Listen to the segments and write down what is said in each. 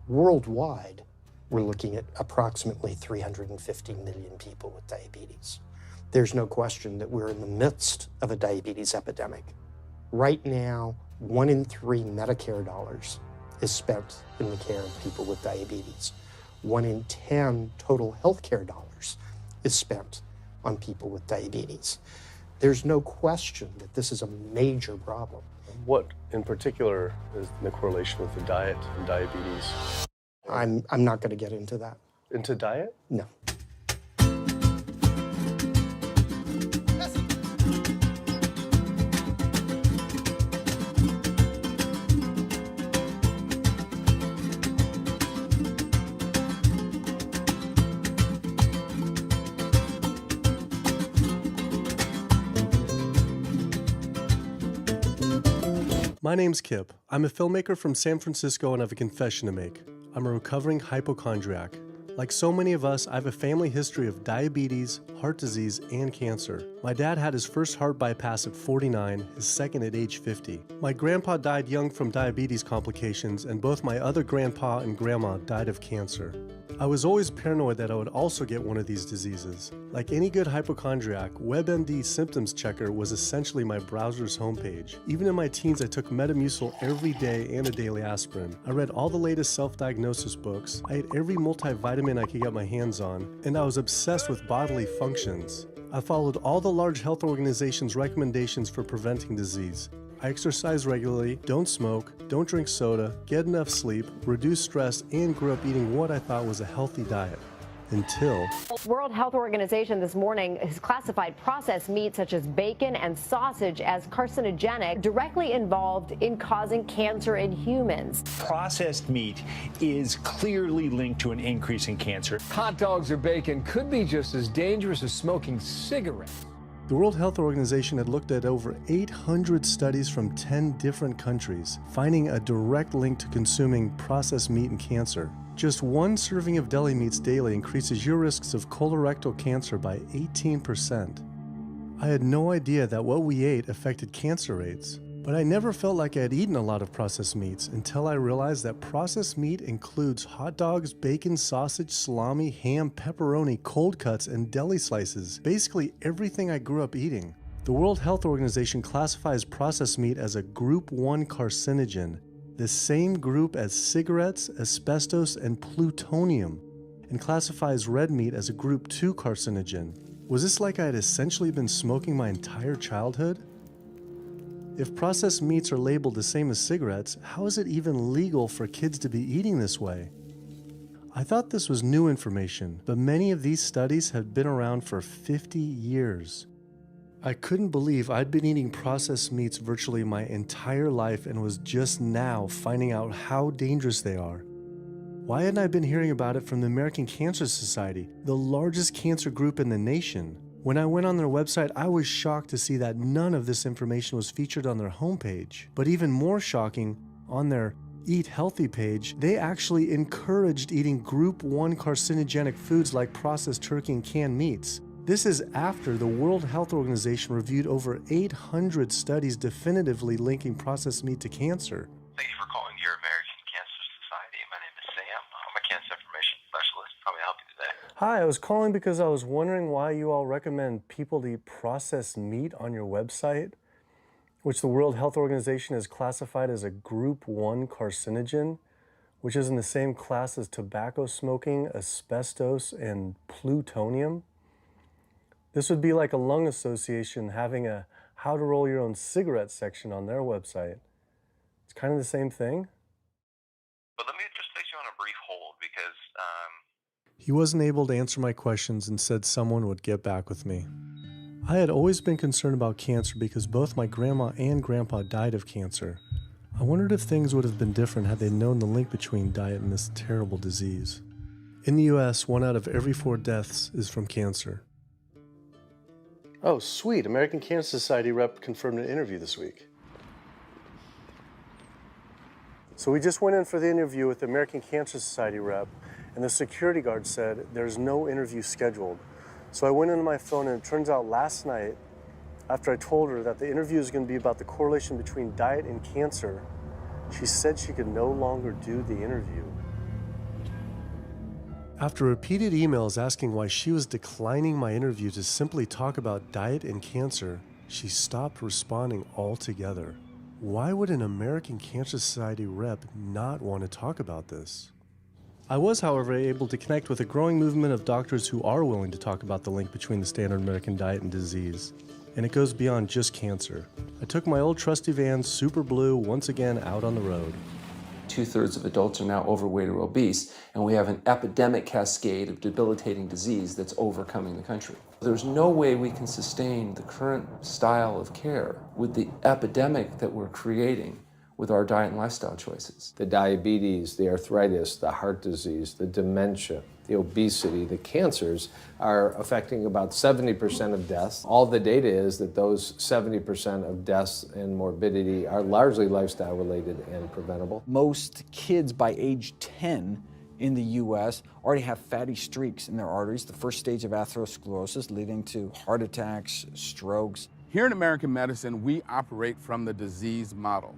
Worldwide, we're looking at approximately 350 million people with diabetes. There's no question that we're in the midst of a diabetes epidemic. Right now, 1 in 3 Medicare dollars is spent in the care of people with diabetes. 1 in 10 total healthcare dollars is spent on people with diabetes. There's no question that this is a major problem. What in particular is the correlation with the diet and diabetes? I'm not going to get into that. Into diet? No. My name's Kip. I'm a filmmaker from San Francisco and I have a confession to make. I'm a recovering hypochondriac. Like so many of us, I have a family history of diabetes, heart disease, and cancer. My dad had his first heart bypass at 49, his second at age 50. My grandpa died young from diabetes complications, and both my other grandpa and grandma died of cancer. I was always paranoid that I would also get one of these diseases. Like any good hypochondriac, WebMD Symptoms Checker was essentially my browser's homepage. Even in my teens, I took Metamucil every day and a daily aspirin. I read all the latest self-diagnosis books, I ate every multivitamin I could get my hands on, and I was obsessed with bodily functions. I followed all the large health organizations' recommendations for preventing disease. I exercise regularly, don't smoke, don't drink soda, get enough sleep, reduce stress, and grew up eating what I thought was a healthy diet. Until World Health Organization this morning has classified processed meat such as bacon and sausage as carcinogenic, directly involved in causing cancer in humans. Processed meat is clearly linked to an increase in cancer. Hot dogs or bacon could be just as dangerous as smoking cigarettes. the World Health Organization had looked at over 800 studies from 10 different countries, finding a direct link to consuming processed meat and cancer. Just one serving of deli meats daily increases your risks of colorectal cancer by 18%. I had no idea that what we ate affected cancer rates, but I never felt like I had eaten a lot of processed meats until I realized that processed meat includes hot dogs, bacon, sausage, salami, ham, pepperoni, cold cuts, and deli slices, basically everything I grew up eating. The World Health Organization classifies processed meat as a Group 1 carcinogen, the same group as cigarettes, asbestos, and plutonium, and classifies red meat as a Group 2 carcinogen. Was this like I had essentially been smoking my entire childhood? If processed meats are labeled the same as cigarettes, how is it even legal for kids to be eating this way? I thought this was new information, but many of these studies have been around for 50 years. I couldn't believe I'd been eating processed meats virtually my entire life and was just now finding out how dangerous they are. Why hadn't I been hearing about it from the American Cancer Society, the largest cancer group in the nation? When I went on their website, I was shocked to see that none of this information was featured on their homepage. But even more shocking, on their Eat Healthy page, they actually encouraged eating Group 1 carcinogenic foods like processed turkey and canned meats. This is after the World Health Organization reviewed over 800 studies definitively linking processed meat to cancer. Thank you for calling your American Cancer Society. My name is Sam. I'm a cancer information specialist. How may I help you today? Hi, I was calling because I was wondering why you all recommend people to eat processed meat on your website, which the World Health Organization has classified as a Group 1 carcinogen, which is in the same class as tobacco smoking, asbestos, and plutonium. This would be like a lung association having a how to roll your own cigarette section on their website. It's kind of the same thing. But let me just place you on a brief hold because He wasn't able to answer my questions and said someone would get back with me. I had always been concerned about cancer because both my grandma and grandpa died of cancer. I wondered if things would have been different had they known the link between diet and this terrible disease. In the US, 1 out of every 4 deaths is from cancer. Oh, sweet. American Cancer Society rep confirmed an interview this week. So we just went in for the interview with the American Cancer Society rep, and the security guard said there's no interview scheduled. So I went into my phone, and it turns out last night, after I told her that the interview is going to be about the correlation between diet and cancer, she said she could no longer do the interview. After repeated emails asking why she was declining my interview to simply talk about diet and cancer, she stopped responding altogether. Why would an American Cancer Society rep not want to talk about this? I was, however, able to connect with a growing movement of doctors who are willing to talk about the link between the standard American diet and disease. And it goes beyond just cancer. I took my old trusty van, Super Blue, once again out on the road. 2/3 of adults are now overweight or obese, and we have an epidemic cascade of debilitating disease that's overcoming the country. There's no way we can sustain the current style of care with the epidemic that we're creating with our diet and lifestyle choices. The diabetes, the arthritis, the heart disease, the dementia, the obesity, the cancers are affecting about 70% of deaths. All the data is that those 70% of deaths and morbidity are largely lifestyle related and preventable. Most kids by age 10 in the U.S. already have fatty streaks in their arteries, the first stage of atherosclerosis leading to heart attacks, strokes. Here in American medicine, we operate from the disease model.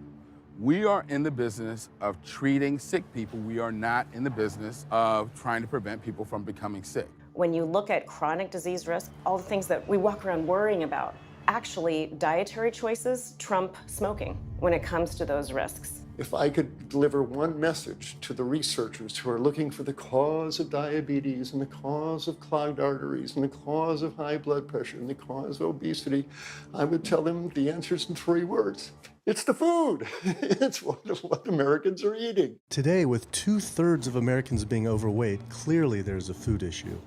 We are in the business of treating sick people. We are not in the business of trying to prevent people from becoming sick. When you look at chronic disease risk, all the things that we walk around worrying about, actually dietary choices trump smoking when it comes to those risks. If I could deliver one message to the researchers who are looking for the cause of diabetes and the cause of clogged arteries and the cause of high blood pressure and the cause of obesity, I would tell them the answer's in 3 words. It's the food. It's what Americans are eating. Today, with 2/3 of Americans being overweight, clearly there's a food issue.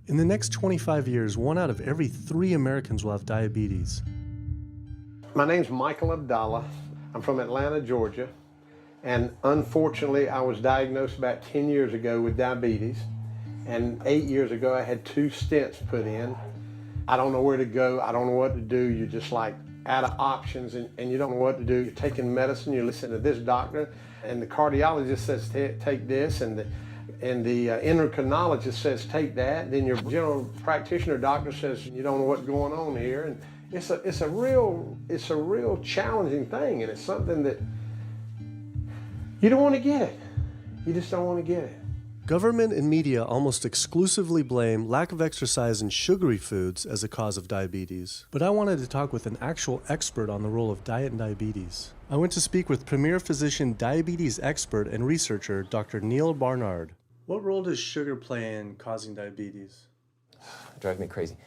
In the next 25 years, 1 out of every 3 Americans will have diabetes. My name's Michael Abdallah. I'm from Atlanta, Georgia, and unfortunately I was diagnosed about 10 years ago with diabetes, and 8 years ago I had 2 stents put in. I don't know where to go, I don't know what to do. You're just like out of options and you don't know what to do. You're taking medicine, you listen to this doctor, and the cardiologist says take this, and the endocrinologist says take that. Then your general practitioner doctor says you don't know what's going on here. And it's a real challenging thing, and it's something that you don't want to get it. You just don't want to get it. Government and media almost exclusively blame lack of exercise and sugary foods as a cause of diabetes. But I wanted to talk with an actual expert on the role of diet and diabetes. I went to speak with premier physician, diabetes expert, and researcher, Dr. Neil Barnard. What role does sugar play in causing diabetes? It drives me crazy.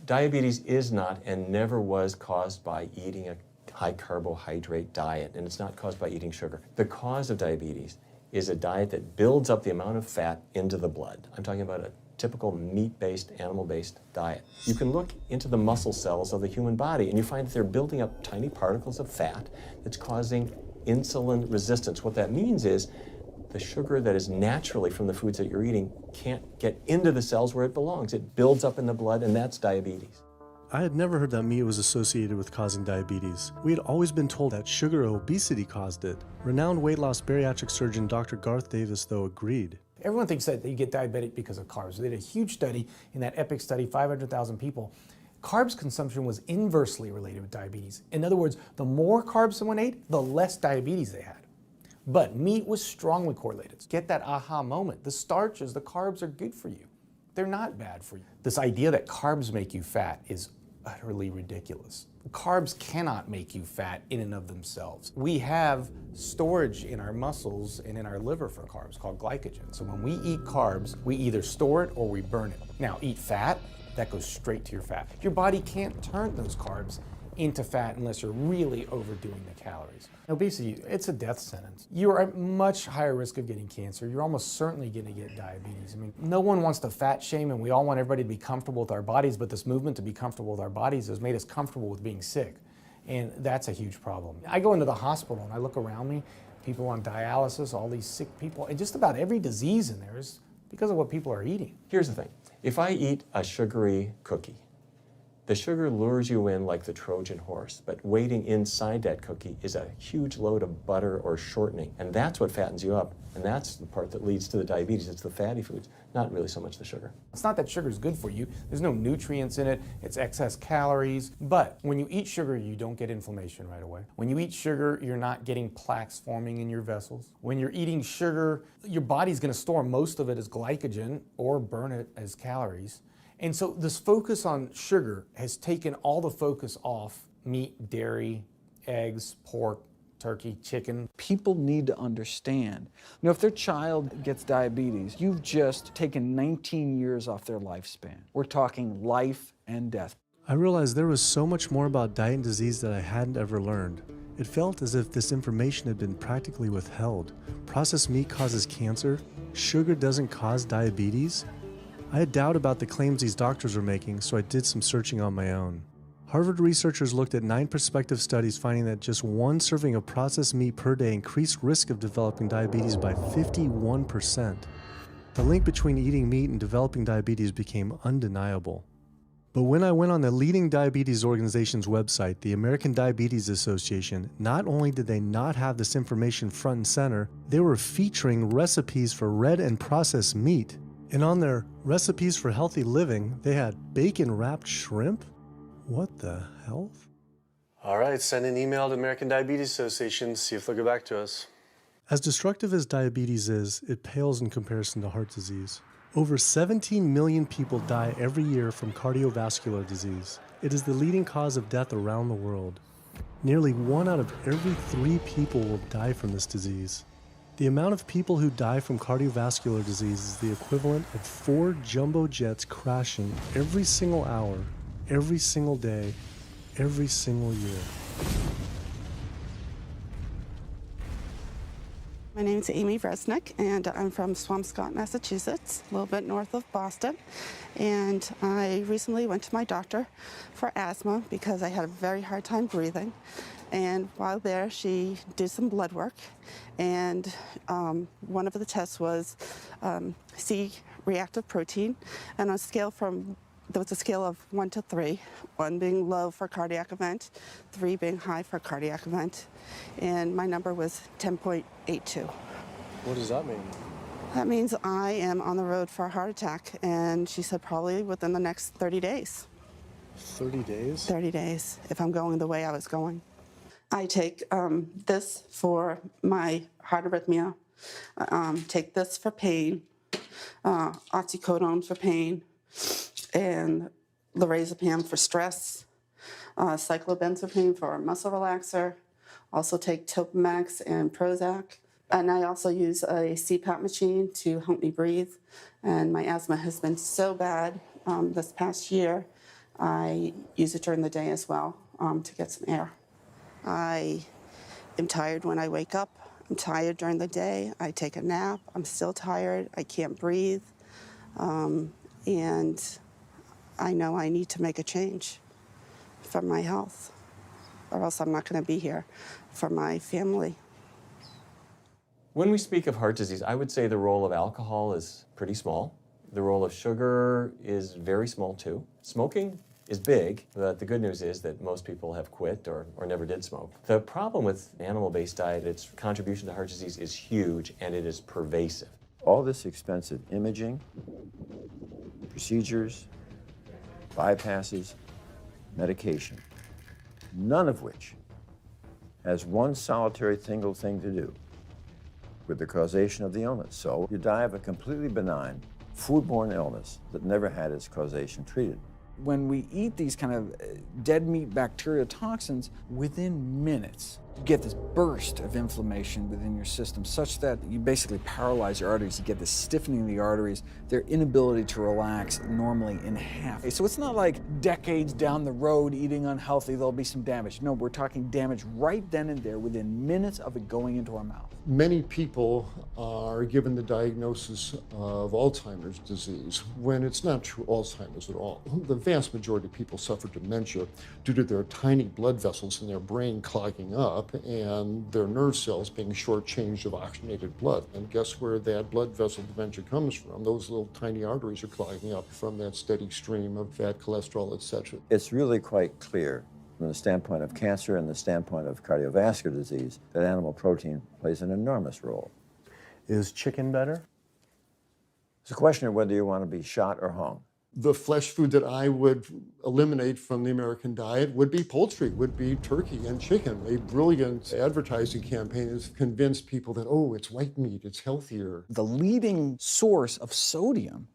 Diabetes is not and never was caused by eating a high carbohydrate diet, and it's not caused by eating sugar. The cause of diabetes is a diet that builds up the amount of fat into the blood. I'm talking about a typical meat-based, animal-based diet. You can look into the muscle cells of the human body and you find that they're building up tiny particles of fat that's causing insulin resistance. What that means is the sugar that is naturally from the foods that you're eating can't get into the cells where it belongs. It builds up in the blood, and that's diabetes. I had never heard that meat was associated with causing diabetes. We had always been told that sugar or obesity caused it. Renowned weight loss bariatric surgeon Dr. Garth Davis, though, agreed. Everyone thinks that you get diabetic because of carbs. They did a huge study in that EPIC study, 500,000 people. Carbs consumption was inversely related with diabetes. In other words, the more carbs someone ate, the less diabetes they had. But meat was strongly correlated. Get that aha moment. The starches, the carbs are good for you. They're not bad for you. This idea that carbs make you fat is utterly ridiculous. Carbs cannot make you fat in and of themselves. We have storage in our muscles and in our liver for carbs called glycogen. So when we eat carbs, we either store it or we burn it. Now, eat fat, that goes straight to your fat. Your body can't turn those carbs into fat unless you're really overdoing the calories. Obesity, it's a death sentence. You're at much higher risk of getting cancer. You're almost certainly going to get diabetes. I mean, no one wants to fat shame, and we all want everybody to be comfortable with our bodies, but this movement to be comfortable with our bodies has made us comfortable with being sick, and that's a huge problem. I go into the hospital and I look around me, people on dialysis, all these sick people, and just about every disease in there is because of what people are eating. Here's the thing. If I eat a sugary cookie, The sugar lures you in like the Trojan horse, but waiting inside that cookie is a huge load of butter or shortening, and that's what fattens you up, and that's the part that leads to the diabetes. It's the fatty foods, not really so much the sugar. It's not that sugar is good for you. There's no nutrients in it. It's excess calories. But when you eat sugar, you don't get inflammation right away. When you eat sugar, you're not getting plaques forming in your vessels. When you're eating sugar, your body's going to store most of it as glycogen or burn it as calories. And so this focus on sugar has taken all the focus off meat, dairy, eggs, pork, turkey, chicken. People need to understand, if their child gets diabetes, you've just taken 19 years off their lifespan. We're talking life and death. I realized there was so much more about diet and disease that I hadn't ever learned. It felt as if this information had been practically withheld. Processed meat causes cancer. Sugar doesn't cause diabetes. I had doubt about the claims these doctors were making, so I did some searching on my own. Harvard researchers looked at 9 prospective studies finding that just one serving of processed meat per day increased risk of developing diabetes by 51%. The link between eating meat and developing diabetes became undeniable. But when I went on the leading diabetes organization's website, the American Diabetes Association, not only did they not have this information front and center, they were featuring recipes for red and processed meat. And on their recipes for healthy living, they had bacon-wrapped shrimp? What the hell? All right, send an email to American Diabetes Association, see if they'll get back to us. As destructive as diabetes is, it pales in comparison to heart disease. Over 17 million people die every year from cardiovascular disease. It is the leading cause of death around the world. Nearly 1 out of every 3 people will die from this disease. The amount of people who die from cardiovascular disease is the equivalent of 4 jumbo jets crashing every single hour, every single day, every single year. My name is Amy Resnick, and I'm from Swampscott, Massachusetts, a little bit north of Boston. And I recently went to my doctor for asthma because I had a very hard time breathing. And while there, she did some blood work, and one of the tests was C-reactive protein, and on a scale there was a scale of 1 to 3, 1 being low for cardiac event, 3 being high for cardiac event, and my number was 10.82. What does that mean? That means I am on the road for a heart attack, and she said probably within the next 30 days. 30 days? 30 days, if I'm going the way I was going. I take this for my heart arrhythmia, take this for pain, oxycodone for pain, and lorazepam for stress, cyclobenzaprine for a muscle relaxer. Also take Topamax and Prozac. And I also use a CPAP machine to help me breathe. And my asthma has been so bad this past year, I use it during the day as well to get some air. I am tired when I wake up. I'm tired during the day. I take a nap. I'm still tired. I can't breathe. And I know I need to make a change for my health, or else I'm not going to be here for my family. When we speak of heart disease, I would say the role of alcohol is pretty small. The role of sugar is very small too. Smoking is big, but the good news is that most people have quit or never did smoke. The problem with animal-based diet, its contribution to heart disease is huge and it is pervasive. All this expensive imaging, procedures, bypasses, medication, none of which has one solitary single thing to do with the causation of the illness. So you die of a completely benign foodborne illness that never had its causation treated. When we eat these kind of dead meat bacteria toxins, within minutes, you get this burst of inflammation within your system such that you basically paralyze your arteries. You get this stiffening of the arteries, their inability to relax normally in half. So it's not like decades down the road eating unhealthy, there'll be some damage. No, we're talking damage right then and there within minutes of it going into our mouth. Many people are given the diagnosis of Alzheimer's disease when it's not true Alzheimer's at all. The vast majority of people suffer dementia due to their tiny blood vessels in their brain clogging up. up and their nerve cells being shortchanged of oxygenated blood. And guess where that blood vessel dementia comes from? Those little tiny arteries are clogging up from that steady stream of fat, cholesterol, etc. It's really quite clear from the standpoint of cancer and the standpoint of cardiovascular disease that animal protein plays an enormous role. Is chicken better? It's a question of whether you want to be shot or hung. The flesh food that I would eliminate from the American diet would be poultry, would be turkey and chicken. A brilliant advertising campaign has convinced people that, oh, it's white meat, it's healthier. The leading source of sodium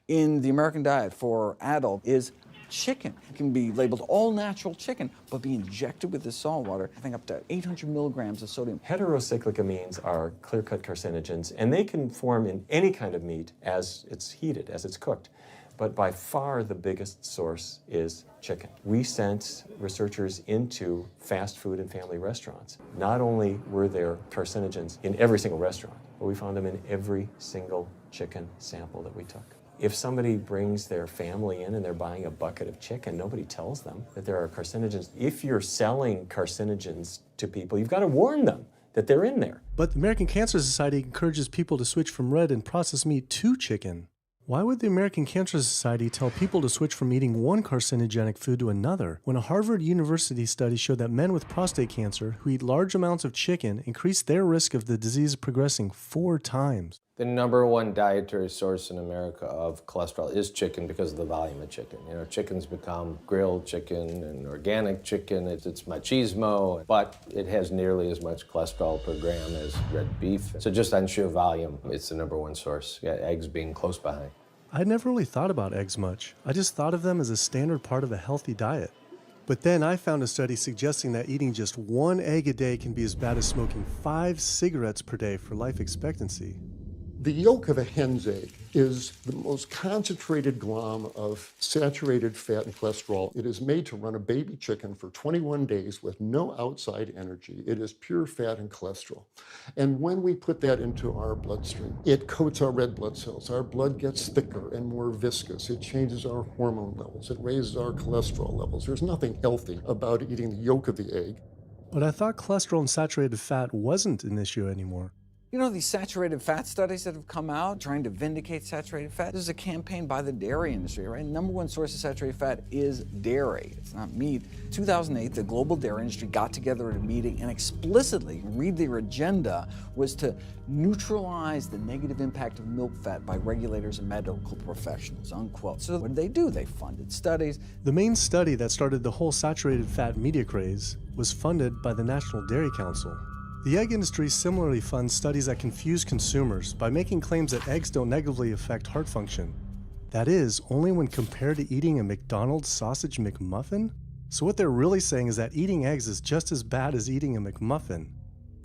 in the American diet for adult is chicken. It can be labeled all natural chicken, but be injected with the salt water, having up to 800 milligrams of sodium. Heterocyclic amines are clear-cut carcinogens, and they can form in any kind of meat as it's heated, as it's cooked. But by far the biggest source is chicken. We sent researchers into fast food and family restaurants. Not only were there carcinogens in every single restaurant, but we found them in every single chicken sample that we took. If somebody brings their family in and they're buying a bucket of chicken, nobody tells them that there are carcinogens. If you're selling carcinogens to people, you've got to warn them that they're in there. But the American Cancer Society encourages people to switch from red and processed meat to chicken. Why would the American Cancer Society tell people to switch from eating one carcinogenic food to another when a Harvard University study showed that men with prostate cancer who eat large amounts of chicken increased their risk of the disease progressing 4 times? The number one dietary source in America of cholesterol is chicken because of the volume of chicken. You know, chicken's become grilled chicken and organic chicken. It's machismo, but it has nearly as much cholesterol per gram as red beef. So just on sheer volume, it's the number one source. Yeah, eggs being close behind. I'd never really thought about eggs much. I just thought of them as a standard part of a healthy diet. But then I found a study suggesting that eating just 1 egg a day can be as bad as smoking 5 cigarettes per day for life expectancy. The yolk of a hen's egg is the most concentrated glom of saturated fat and cholesterol. It is made to run a baby chicken for 21 days with no outside energy. It is pure fat and cholesterol. And when we put that into our bloodstream, it coats our red blood cells. Our blood gets thicker and more viscous. It changes our hormone levels. It raises our cholesterol levels. There's nothing healthy about eating the yolk of the egg. But I thought cholesterol and saturated fat wasn't an issue anymore. You know, these saturated fat studies that have come out trying to vindicate saturated fat, this is a campaign by the dairy industry, right? Number one source of saturated fat is dairy. It's not meat. 2008, the global dairy industry got together at a meeting and explicitly, read their agenda, was to neutralize the negative impact of milk fat by regulators and medical professionals, unquote. So what did they do? They funded studies. The main study that started the whole saturated fat media craze was funded by the National Dairy Council. The egg industry similarly funds studies that confuse consumers by making claims that eggs don't negatively affect heart function. That is, only when compared to eating a McDonald's sausage McMuffin? So what they're really saying is that eating eggs is just as bad as eating a McMuffin.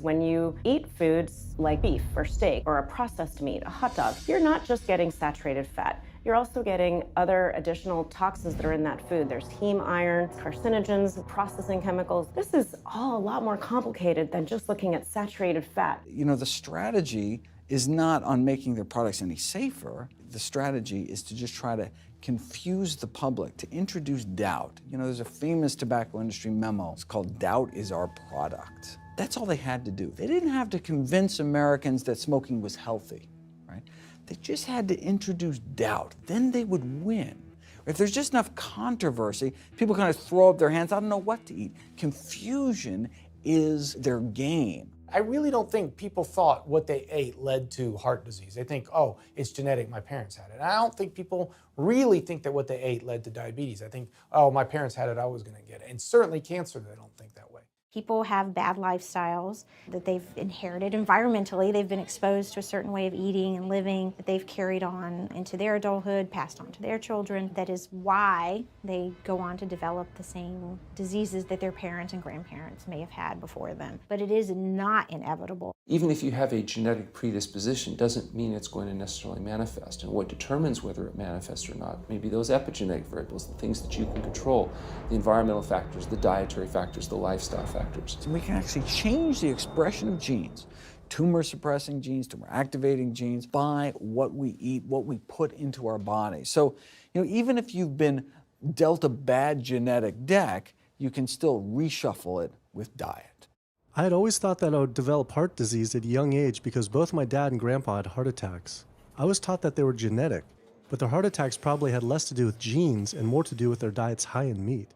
When you eat foods like beef or steak or a processed meat, a hot dog, you're not just getting saturated fat. You're also getting other additional toxins that are in that food. There's heme iron, carcinogens, processing chemicals. This is all a lot more complicated than just looking at saturated fat. You know, the strategy is not on making their products any safer. The strategy is to just try to confuse the public, to introduce doubt. You know, there's a famous tobacco industry memo. It's called "Doubt is Our Product." That's all they had to do. They didn't have to convince Americans that smoking was healthy, right? They just had to introduce doubt. Then they would win. If there's just enough controversy, people kind of throw up their hands, I don't know what to eat. Confusion is their game. I really don't think people thought what they ate led to heart disease. They think, oh, it's genetic, my parents had it. And I don't think people really think that what they ate led to diabetes. I think, oh, my parents had it, I was gonna get it. And certainly cancer, they don't think that way. People have bad lifestyles that they've inherited environmentally. They've been exposed to a certain way of eating and living that they've carried on into their adulthood, passed on to their children. That is why they go on to develop the same diseases that their parents and grandparents may have had before them. But it is not inevitable. Even if you have a genetic predisposition, doesn't mean it's going to necessarily manifest. And what determines whether it manifests or not may be those epigenetic variables, the things that you can control, the environmental factors, the dietary factors, the lifestyle factors. So we can actually change the expression of genes, tumor-suppressing genes, tumor-activating genes, by what we eat, what we put into our body. So, you know, even if you've been dealt a bad genetic deck, you can still reshuffle it with diet. I had always thought that I would develop heart disease at a young age because both my dad and grandpa had heart attacks. I was taught that they were genetic, but their heart attacks probably had less to do with genes and more to do with their diets high in meat.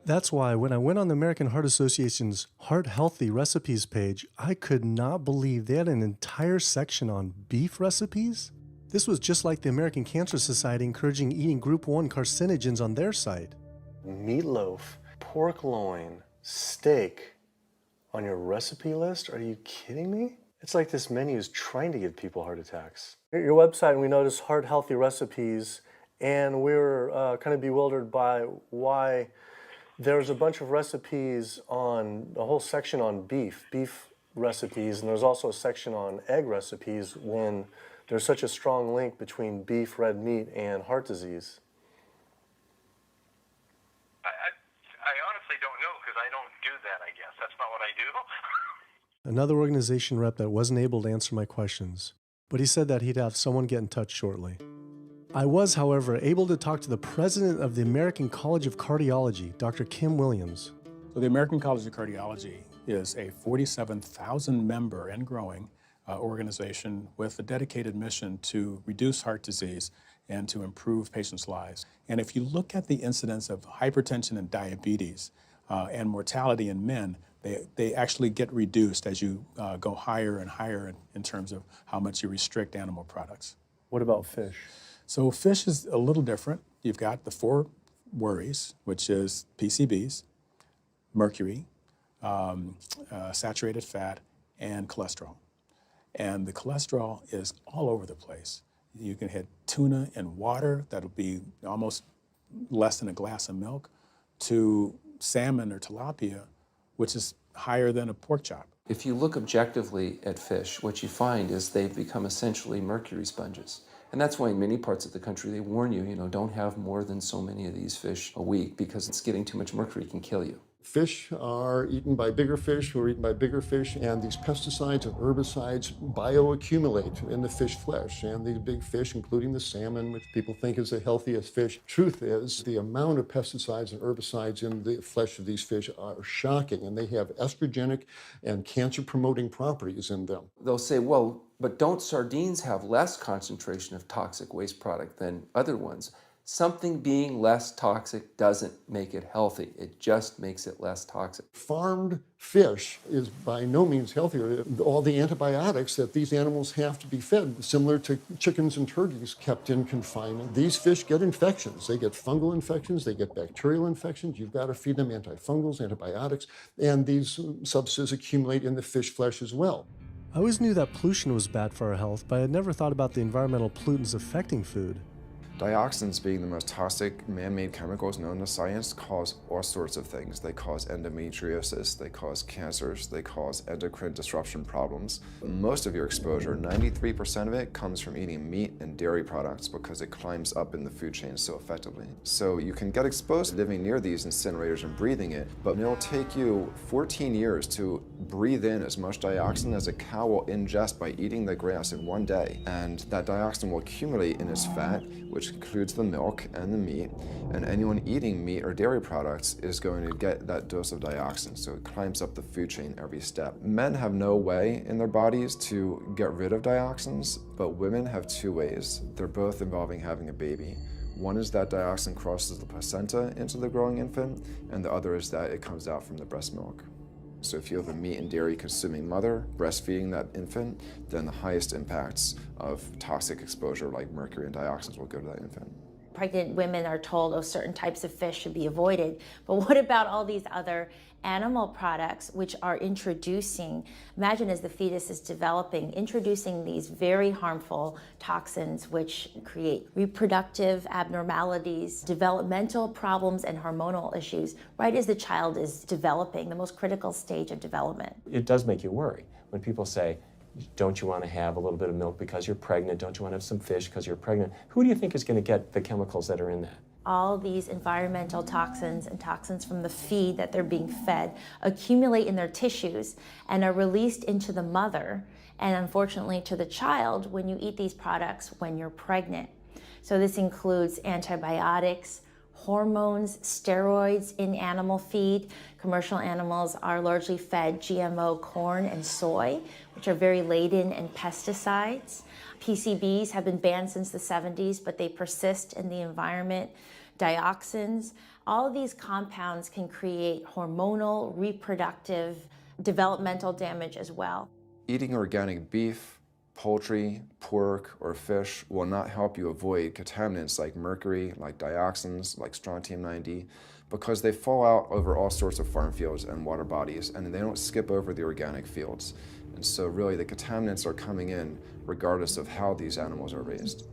That's why when I went on the American Heart Association's Heart Healthy Recipes page, I could not believe they had an entire section on beef recipes. This was just like the American Cancer Society encouraging eating Group 1 carcinogens on their site. Meatloaf, pork loin, steak on your recipe list? Are you kidding me? It's like this menu is trying to give people heart attacks. At your website, we noticed Heart Healthy Recipes, and we were kind of bewildered by why there's a bunch of recipes on, a whole section on beef recipes, and there's also a section on egg recipes when there's such a strong link between beef, red meat, and heart disease. I honestly don't know because I don't do that, I guess. That's not what I do. Another organization rep that wasn't able to answer my questions, but he said that he'd have someone get in touch shortly. I was, however, able to talk to the president of the American College of Cardiology, Dr. Kim Williams. So the American College of Cardiology is a 47,000 member and growing organization with a dedicated mission to reduce heart disease and to improve patients' lives. And if you look at the incidence of hypertension and diabetes and mortality in men, they actually get reduced as you go higher and higher in terms of how much you restrict animal products. What about fish? So fish is a little different. You've got the 4 worries, which is PCBs, mercury, saturated fat, and cholesterol. And the cholesterol is all over the place. You can hit tuna in water, that'll be almost less than a glass of milk, to salmon or tilapia, which is higher than a pork chop. If you look objectively at fish, what you find is they've become essentially mercury sponges. And that's why in many parts of the country they warn you, don't have more than so many of these fish a week because it's getting too much mercury can kill you. Fish are eaten by bigger fish who are eaten by bigger fish, and these pesticides and herbicides bioaccumulate in the fish flesh. And these big fish, including the salmon, which people think is the healthiest fish, truth is the amount of pesticides and herbicides in the flesh of these fish are shocking, and they have estrogenic and cancer-promoting properties in them. They'll say, well, but don't sardines have less concentration of toxic waste product than other ones? Something being less toxic doesn't make it healthy. It just makes it less toxic. Farmed fish is by no means healthier. All the antibiotics that these animals have to be fed, similar to chickens and turkeys kept in confinement. These fish get infections. They get fungal infections, they get bacterial infections. You've got to feed them antifungals, antibiotics, and these substances accumulate in the fish flesh as well. I always knew that pollution was bad for our health, but I had never thought about the environmental pollutants affecting food. Dioxins, being the most toxic man-made chemicals known to science, cause all sorts of things. They cause endometriosis, they cause cancers, they cause endocrine disruption problems. Most of your exposure, 93% of it, comes from eating meat and dairy products because it climbs up in the food chain so effectively. So you can get exposed to living near these incinerators and breathing it, but it'll take you 14 years to breathe in as much dioxin as a cow will ingest by eating the grass in one day. And that dioxin will accumulate in its fat, which includes the milk and the meat, and anyone eating meat or dairy products is going to get that dose of dioxin, so it climbs up the food chain every step. Men have no way in their bodies to get rid of dioxins, but women have 2 ways. They're both involving having a baby. One is that dioxin crosses the placenta into the growing infant, and the other is that it comes out from the breast milk. So if you have a meat and dairy consuming mother breastfeeding that infant, then the highest impacts of toxic exposure like mercury and dioxins will go to that infant. Pregnant women are told, certain types of fish should be avoided. But what about all these other animal products which are introducing, imagine as the fetus is developing, introducing these very harmful toxins which create reproductive abnormalities, developmental problems, and hormonal issues right as the child is developing, the most critical stage of development. It does make you worry when people say, don't you want to have a little bit of milk because you're pregnant? Don't you want to have some fish because you're pregnant? Who do you think is going to get the chemicals that are in that? All these environmental toxins and toxins from the feed that they're being fed accumulate in their tissues and are released into the mother and unfortunately to the child when you eat these products when you're pregnant. So this includes antibiotics, hormones, steroids in animal feed. Commercial animals are largely fed GMO corn and soy, which are very laden in pesticides. PCBs have been banned since the 70s, but they persist in the environment. Dioxins, all of these compounds can create hormonal, reproductive, developmental damage as well. Eating organic beef, poultry, pork, or fish will not help you avoid contaminants like mercury, like dioxins, like strontium-90, because they fall out over all sorts of farm fields and water bodies, and they don't skip over the organic fields. And so really the contaminants are coming in regardless of how these animals are raised.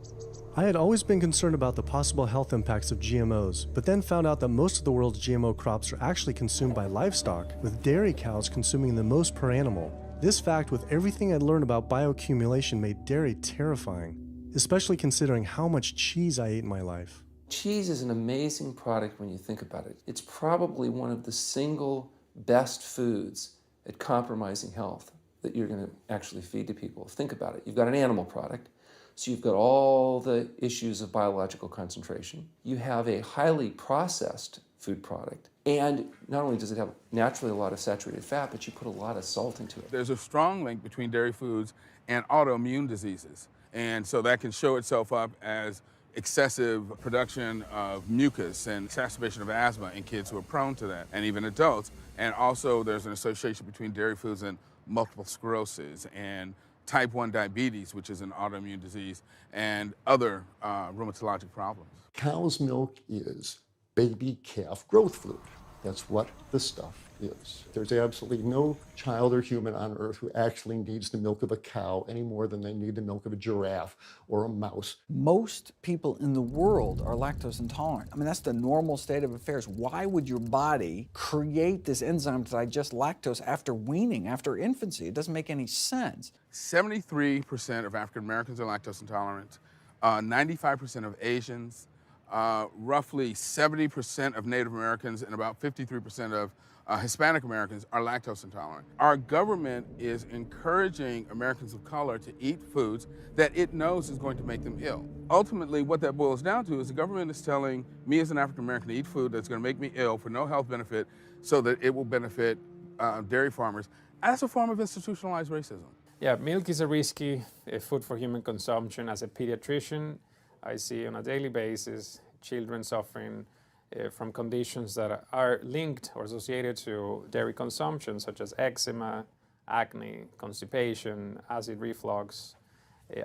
I had always been concerned about the possible health impacts of GMOs, but then found out that most of the world's GMO crops are actually consumed by livestock, with dairy cows consuming the most per animal. This fact, with everything I'd learned about bioaccumulation, made dairy terrifying, especially considering how much cheese I ate in my life. Cheese is an amazing product when you think about it. It's probably one of the single best foods at compromising health that you're going to actually feed to people. Think about it. You've got an animal product, so you've got all the issues of biological concentration. You have a highly processed food product, and not only does it have naturally a lot of saturated fat, but you put a lot of salt into it. There's a strong link between dairy foods and autoimmune diseases, and so that can show itself up as excessive production of mucus and exacerbation of asthma in kids who are prone to that, and even adults. And also there's an association between dairy foods and multiple sclerosis and type 1 diabetes, which is an autoimmune disease, and other rheumatologic problems. Cow's milk is baby calf growth fluid. That's what the stuff is. There's absolutely no child or human on earth who actually needs the milk of a cow any more than they need the milk of a giraffe or a mouse. Most people in the world are lactose intolerant. I mean, that's the normal state of affairs. Why would your body create this enzyme to digest lactose after weaning, after infancy? It doesn't make any sense. 73% of African Americans are lactose intolerant, 95% of Asians, roughly 70% of Native Americans, and about 53% of Hispanic Americans are lactose intolerant. Our government is encouraging Americans of color to eat foods that it knows is going to make them ill. Ultimately, what that boils down to is the government is telling me as an African American to eat food that's going to make me ill for no health benefit so that it will benefit dairy farmers. That's a form of institutionalized racism. Yeah, milk is a risky food for human consumption. As a pediatrician, I see on a daily basis children suffering from conditions that are linked or associated to dairy consumption, such as eczema, acne, constipation, acid reflux,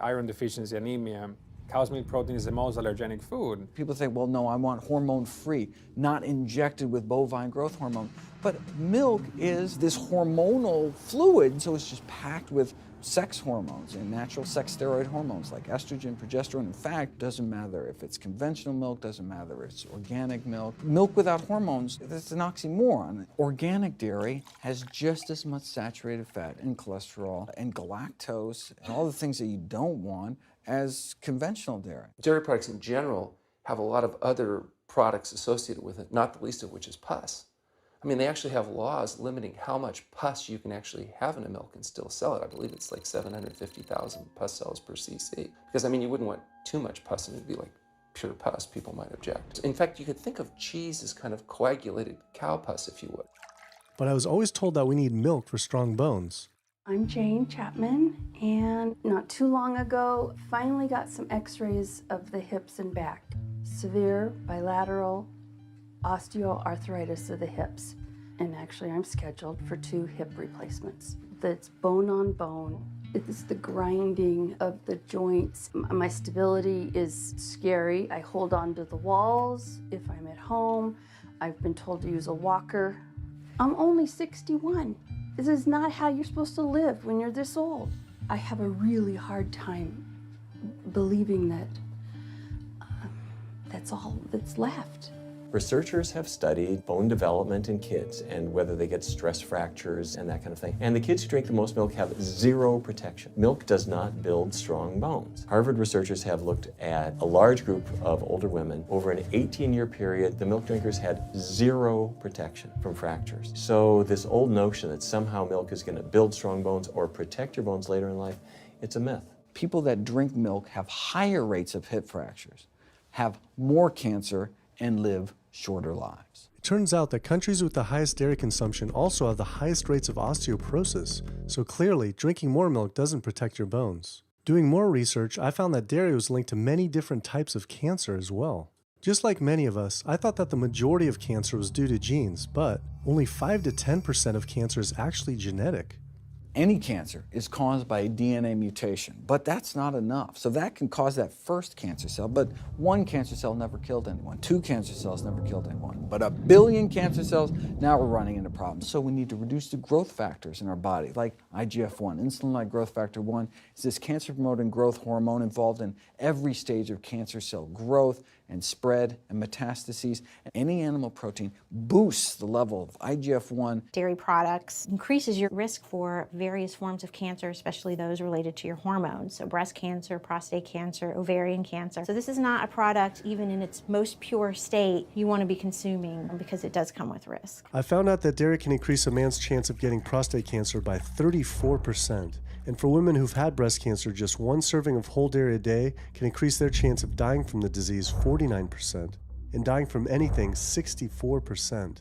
iron deficiency, anemia. Cow's milk protein is the most allergenic food. People think, well, no, I want hormone-free, not injected with bovine growth hormone. But milk is this hormonal fluid, so it's just packed with sex hormones and natural sex steroid hormones like estrogen, progesterone. In fact, doesn't matter if it's conventional milk, doesn't matter if it's organic milk. Milk without hormones, that's an oxymoron. Organic dairy has just as much saturated fat and cholesterol and galactose and all the things that you don't want as conventional dairy. Dairy products in general have a lot of other products associated with it, not the least of which is pus. I mean, they actually have laws limiting how much pus you can actually have in a milk and still sell it. I believe it's like 750,000 pus cells per cc. Because, I mean, you wouldn't want too much pus and it'd be like pure pus. People might object. In fact, you could think of cheese as kind of coagulated cow pus, if you would. But I was always told that we need milk for strong bones. I'm Jane Chapman, and not too long ago, finally got some x-rays of the hips and back. Severe bilateral osteoarthritis of the hips. And actually, I'm scheduled for 2 hip replacements. That's bone on bone. It's the grinding of the joints. My stability is scary. I hold on to the walls if I'm at home. I've been told to use a walker. I'm only 61. This is not how you're supposed to live when you're this old. I have a really hard time believing that that's all that's left. Researchers have studied bone development in kids and whether they get stress fractures and that kind of thing. And the kids who drink the most milk have 0 protection. Milk does not build strong bones. Harvard researchers have looked at a large group of older women. Over an 18-year period, the milk drinkers had 0 protection from fractures. So this old notion that somehow milk is going to build strong bones or protect your bones later in life, it's a myth. People that drink milk have higher rates of hip fractures, have more cancer, and live shorter lives. It turns out that countries with the highest dairy consumption also have the highest rates of osteoporosis, so clearly drinking more milk doesn't protect your bones. Doing more research, I found that dairy was linked to many different types of cancer as well. Just like many of us, I thought that the majority of cancer was due to genes, but only 5 to 10% of cancer is actually genetic. Any cancer is caused by a DNA mutation, but that's not enough. So that can cause that first cancer cell, but one cancer cell never killed anyone. 2 cancer cells never killed anyone. But 1 billion cancer cells, now we're running into problems. So we need to reduce the growth factors in our body, like IGF-1. Insulin-like growth factor 1 is this cancer-promoting growth hormone involved in every stage of cancer cell growth and spread and metastases. Any animal protein boosts the level of IGF-1. Dairy products increases your risk for various forms of cancer, especially those related to your hormones. So breast cancer, prostate cancer, ovarian cancer. So this is not a product, even in its most pure state, you want to be consuming because it does come with risk. I found out that dairy can increase a man's chance of getting prostate cancer by 34%. And for women who've had breast cancer, just 1 serving of whole dairy a day can increase their chance of dying from the disease 49%, and dying from anything 64%.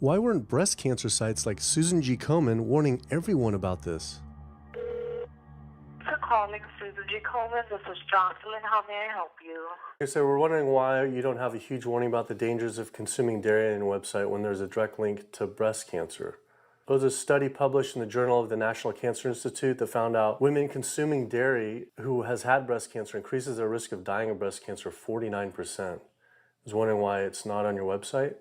Why weren't breast cancer sites like Susan G. Komen warning everyone about this? For calling Susan G. Komen, this is Jocelyn. How may I help you? Okay, so we're wondering why you don't have a huge warning about the dangers of consuming dairy on your website when there's a direct link to breast cancer. There was a study published in the Journal of the National Cancer Institute that found out women consuming dairy who has had breast cancer increases their risk of dying of breast cancer 49%. I was wondering why it's not on your website.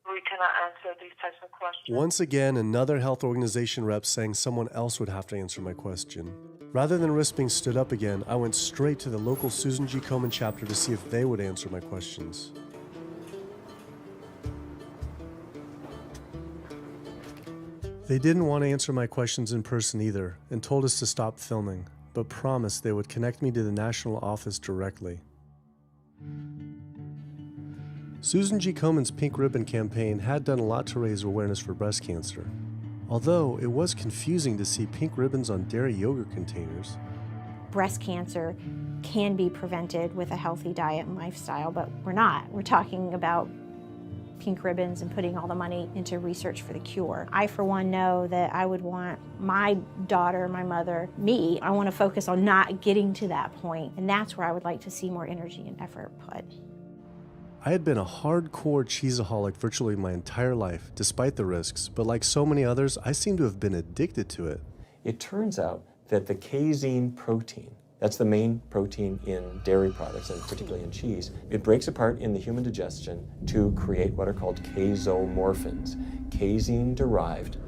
We cannot answer these types of questions. Once again, another health organization rep saying someone else would have to answer my question. Rather than risk being stood up again, I went straight to the local Susan G. Komen chapter to see if they would answer my questions. They didn't want to answer my questions in person either, and told us to stop filming, but promised they would connect me to the national office directly. Susan G. Komen's Pink Ribbon campaign had done a lot to raise awareness for breast cancer, although it was confusing to see pink ribbons on dairy yogurt containers. Breast cancer can be prevented with a healthy diet and lifestyle, but we're not. We're talking about pink ribbons and putting all the money into research for the cure. I, for one, know that I would want my daughter, my mother, me, I want to focus on not getting to that point, and that's where I would like to see more energy and effort put. I had been a hardcore cheeseaholic virtually my entire life, despite the risks, but like so many others, I seem to have been addicted to it. It turns out that the casein protein, that's the main protein in dairy products, and particularly in cheese, it breaks apart in the human digestion to create what are called casomorphins, casein-derived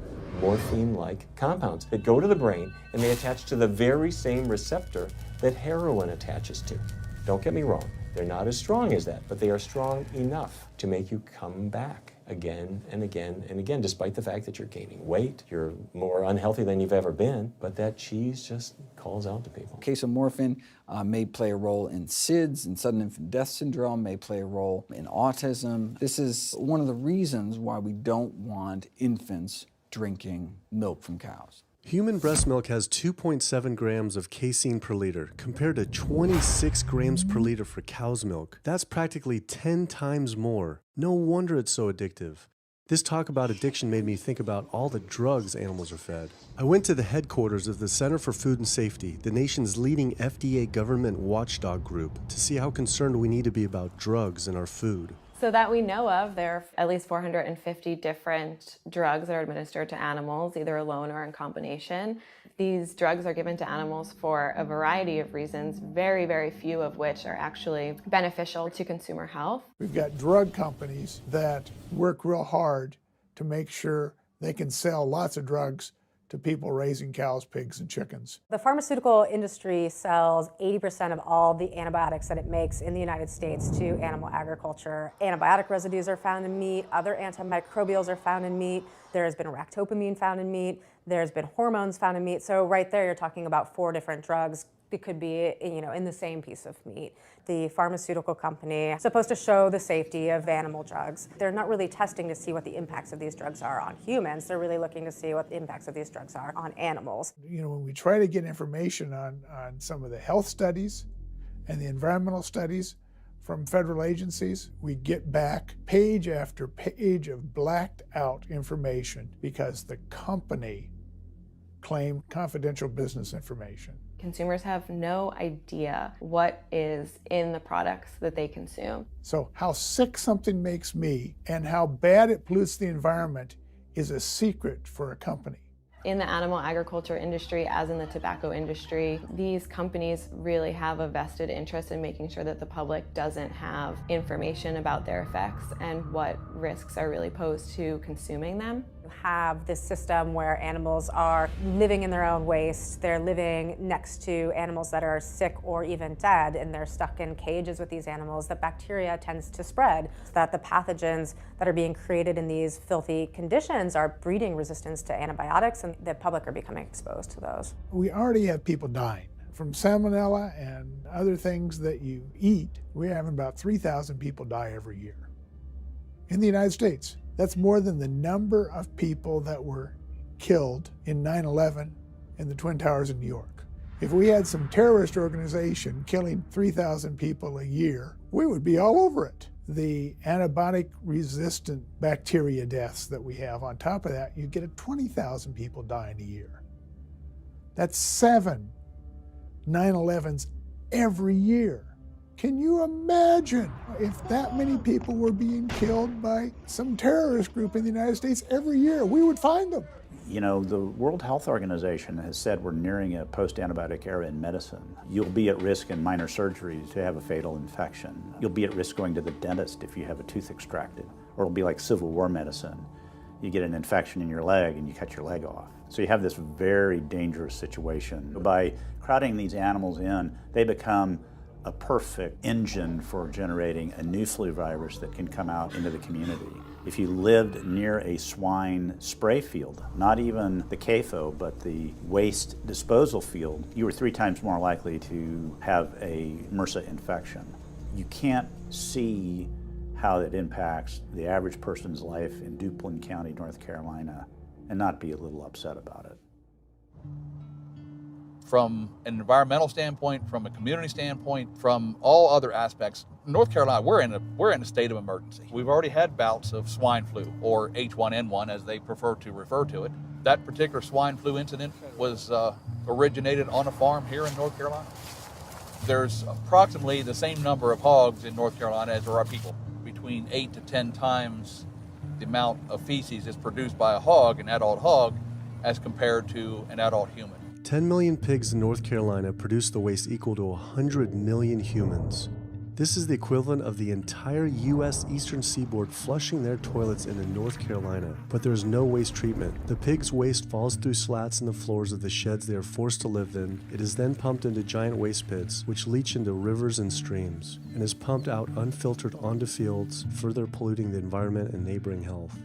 morphine-like compounds that go to the brain and they attach to the very same receptor that heroin attaches to. Don't get me wrong, they're not as strong as that, but they are strong enough to make you come back again and again and again, despite the fact that you're gaining weight, you're more unhealthy than you've ever been, but that cheese just calls out to people. Casomorphin may play a role in SIDS, in sudden infant death syndrome, may play a role in autism. This is one of the reasons why we don't want infants drinking milk from cows. Human breast milk has 2.7 grams of casein per liter, compared to 26 grams per liter for cow's milk. That's practically 10 times more. No wonder it's so addictive. This talk about addiction made me think about all the drugs animals are fed. I went to the headquarters of the Center for Food and Safety, the nation's leading FDA government watchdog group, to see how concerned we need to be about drugs in our food. So that we know of, there are at least 450 different drugs that are administered to animals, either alone or in combination. These drugs are given to animals for a variety of reasons, very, very few of which are actually beneficial to consumer health. We've got drug companies that work real hard to make sure they can sell lots of drugs to people raising cows, pigs, and chickens. The pharmaceutical industry sells 80% of all the antibiotics that it makes in the United States to animal agriculture. Antibiotic residues are found in meat, other antimicrobials are found in meat, there has been ractopamine found in meat, there's been hormones found in meat. So right there you're talking about 4 different drugs. It could be, in the same piece of meat. The pharmaceutical company is supposed to show the safety of animal drugs. They're not really testing to see what the impacts of these drugs are on humans. They're really looking to see what the impacts of these drugs are on animals. When we try to get information on some of the health studies and the environmental studies, from federal agencies, we get back page after page of blacked out information because the company claimed confidential business information. Consumers have no idea what is in the products that they consume. So how sick something makes me and how bad it pollutes the environment is a secret for a company. In the animal agriculture industry, as in the tobacco industry, these companies really have a vested interest in making sure that the public doesn't have information about their effects and what risks are really posed to consuming them. You have this system where animals are living in their own waste, they're living next to animals that are sick or even dead, and they're stuck in cages with these animals. The bacteria tends to spread, so that the pathogens that are being created in these filthy conditions are breeding resistance to antibiotics, and the public are becoming exposed to those. We already have people dying from salmonella and other things that you eat. We're having about 3,000 people die every year in the United States. That's more than the number of people that were killed in 9/11 in the Twin Towers in New York. If we had some terrorist organization killing 3,000 people a year, we would be all over it. The antibiotic-resistant bacteria deaths that we have, on top of that, you get 20,000 people dying a year. That's 7 9/11s every year. Can you imagine if that many people were being killed by some terrorist group in the United States every year? We would find them. You know, the World Health Organization has said we're nearing a post-antibiotic era in medicine. You'll be at risk in minor surgery to have a fatal infection. You'll be at risk going to the dentist if you have a tooth extracted. Or it'll be like Civil War medicine. You get an infection in your leg and you cut your leg off. So you have this very dangerous situation. By crowding these animals in, they become a perfect engine for generating a new flu virus that can come out into the community. If you lived near a swine spray field, not even the CAFO, but the waste disposal field, you were 3 times more likely to have a MRSA infection. You can't see how it impacts the average person's life in Duplin County, North Carolina, and not be a little upset about it. From an environmental standpoint, from a community standpoint, from all other aspects, North Carolina, we're in a state of emergency. We've already had bouts of swine flu, or H1N1 as they prefer to refer to it. That particular swine flu incident was originated on a farm here in North Carolina. There's approximately the same number of hogs in North Carolina as there are people. Between 8 to 10 times the amount of feces is produced by a hog, an adult hog, as compared to an adult human. 10 million pigs in North Carolina produce the waste equal to 100 million humans. This is the equivalent of the entire U.S. eastern seaboard flushing their toilets into North Carolina. But there is no waste treatment. The pigs' waste falls through slats in the floors of the sheds they are forced to live in. It is then pumped into giant waste pits, which leach into rivers and streams, and is pumped out unfiltered onto fields, further polluting the environment and neighboring health.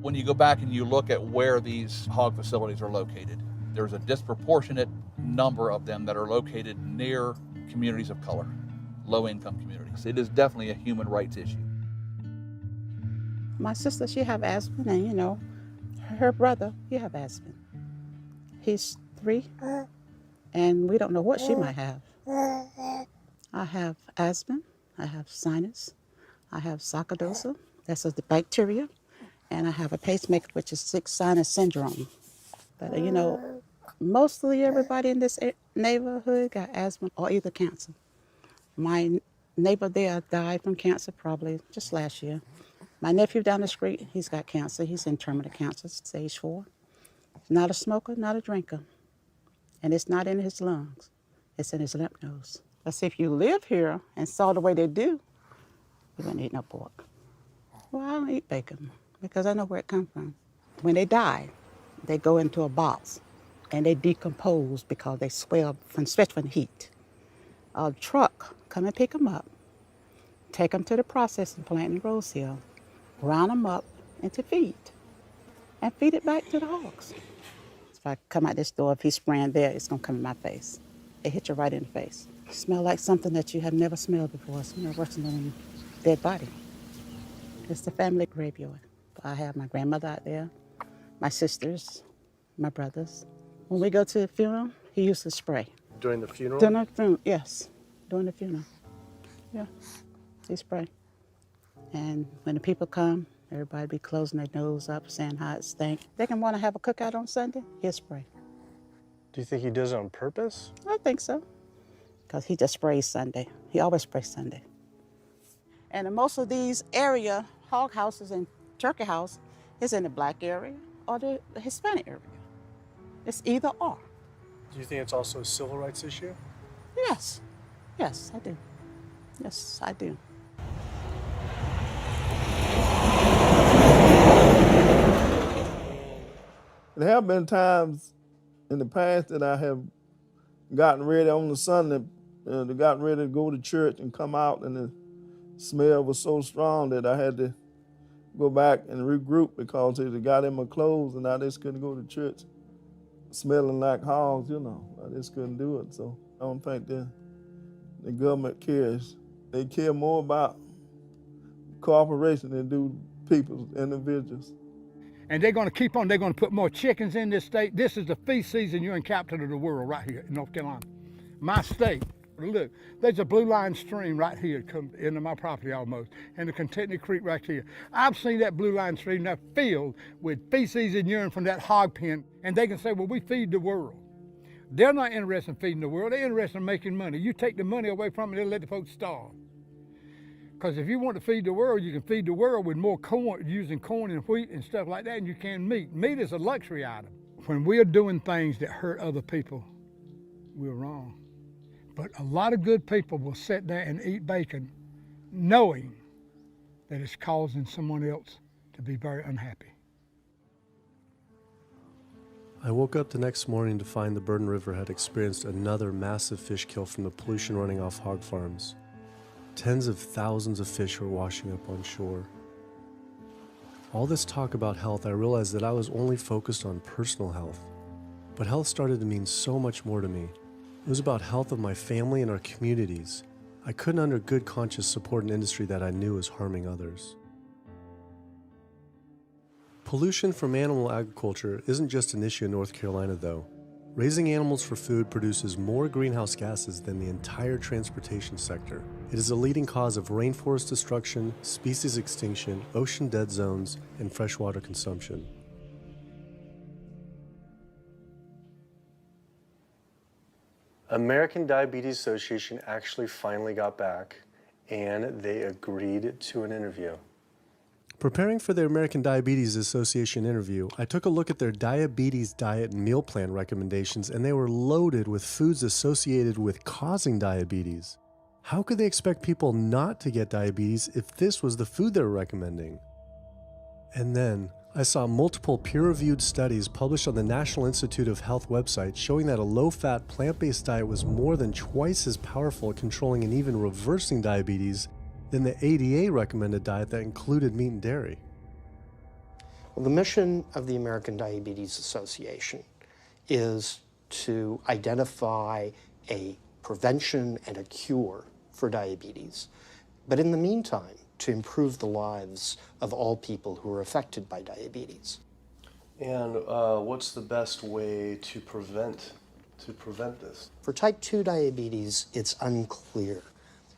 When you go back and you look at where these hog facilities are located, there's a disproportionate number of them that are located near communities of color, low-income communities. It is definitely a human rights issue. My sister, she have asthma, and you know, her brother, he have asthma. He's 3, and we don't know what she might have. I have asthma, I have sinus, I have sarcoidosis, that's the bacteria, and I have a pacemaker, which is 6 sinus syndrome. But you know, mostly everybody in this neighborhood got asthma or either cancer. My neighbor there died from cancer probably just last year. My nephew down the street, he's got cancer. He's in terminal cancer, stage 4. He's not a smoker, not a drinker. And it's not in his lungs. It's in his lymph nodes. But see, if you live here and saw the way they do, you wouldn't eat no pork. Well, I don't eat bacon because I know where it comes from. When they die, they go into a box and they decompose because they swell, especially from the heat. A truck come and pick them up, take them to the processing plant in Rose Hill, round them up into feed, and feed it back to the hogs. If I come out this door, if he's spraying there, it's gonna come in my face. It hit you right in the face. Smell like something that you have never smelled before. It smells worse than a dead body. It's the family graveyard. I have my grandmother out there, my sisters, my brothers. When we go to the funeral, he used to spray. During the funeral? During the funeral, yes, during the funeral. Yeah, he spray. And when the people come, everybody be closing their nose up, saying how it stink. They can want to have a cookout on Sunday, he'll spray. Do you think he does it on purpose? I think so, because he just sprays Sunday. He always sprays Sunday. And in most of these area hog houses and turkey house is in the black area or the Hispanic area. It's either or. Do you think it's also a civil rights issue? Yes, yes, I do. Yes, I do. There have been times in the past that I have gotten ready on the Sunday, gotten ready to go to church and come out, and the smell was so strong that I had to go back and regroup because it got in my clothes and I just couldn't go to church smelling like hogs, you know. I just couldn't do it. So I don't think the government cares. They care more about cooperation than do people, individuals. And they're going to keep on, they're going to put more chickens in this state. This is the feast season. You're in capital of the world right here in North Carolina. My state, look, there's a blue line stream right here come into my property almost, and the Contentney Creek right here. I've seen that blue line stream now filled with feces and urine from that hog pen, and they can say, well, we feed the world. They're not interested in feeding the world. They're interested in making money. You take the money away from them, they'll let the folks starve. Because if you want to feed the world, you can feed the world with more corn, using corn and wheat and stuff like that, and you can meat. Meat is a luxury item. When we are doing things that hurt other people, we're wrong. But a lot of good people will sit there and eat bacon knowing that it's causing someone else to be very unhappy. I woke up the next morning to find the Burden River had experienced another massive fish kill from the pollution running off hog farms. Tens of thousands of fish were washing up on shore. All this talk about health, I realized that I was only focused on personal health. But health started to mean so much more to me. It was about health of my family and our communities. I couldn't under good conscience support an industry that I knew was harming others. Pollution from animal agriculture isn't just an issue in North Carolina, though. Raising animals for food produces more greenhouse gases than the entire transportation sector. It is a leading cause of rainforest destruction, species extinction, ocean dead zones, and freshwater consumption. American Diabetes Association actually finally got back, and they agreed to an interview. Preparing for their American Diabetes Association interview, I took a look at their diabetes diet and meal plan recommendations, and they were loaded with foods associated with causing diabetes. How could they expect people not to get diabetes if this was the food they were recommending? And then, I saw multiple peer-reviewed studies published on the National Institute of Health website showing that a low-fat, plant-based diet was more than twice as powerful at controlling and even reversing diabetes than the ADA recommended diet that included meat and dairy. Well, the mission of the American Diabetes Association is to identify a prevention and a cure for diabetes, but in the meantime, to improve the lives of all people who are affected by diabetes. And what's the best way to prevent this? For type 2 diabetes, it's unclear.